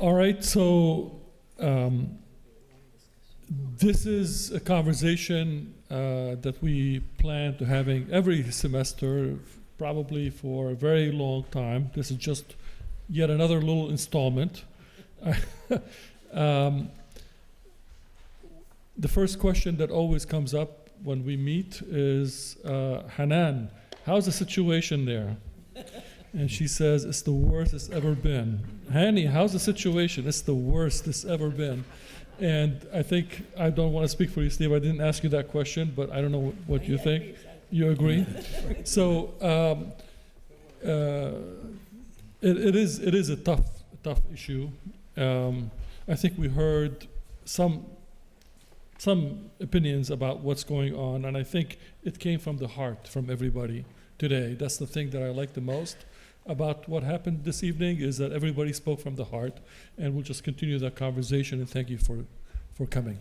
All right, so this is a conversation that we plan to having every semester, probably for a very long time. This is just yet another little installment. The first question that always comes up when we meet is, Hanan, how's the situation there? And she says, it's the worst it's ever been. Hani, how's the situation? It's the worst it's ever been. And I think, I don't want to speak for you, Steve, I didn't ask you that question, but I don't know what you think. You agree? So it is a tough issue. I think we heard some opinions about what's going on, and I think it came from the heart from everybody today. That's the thing that I like the most about what happened this evening, is that everybody spoke from the heart, and we'll just continue that conversation, and thank you for coming.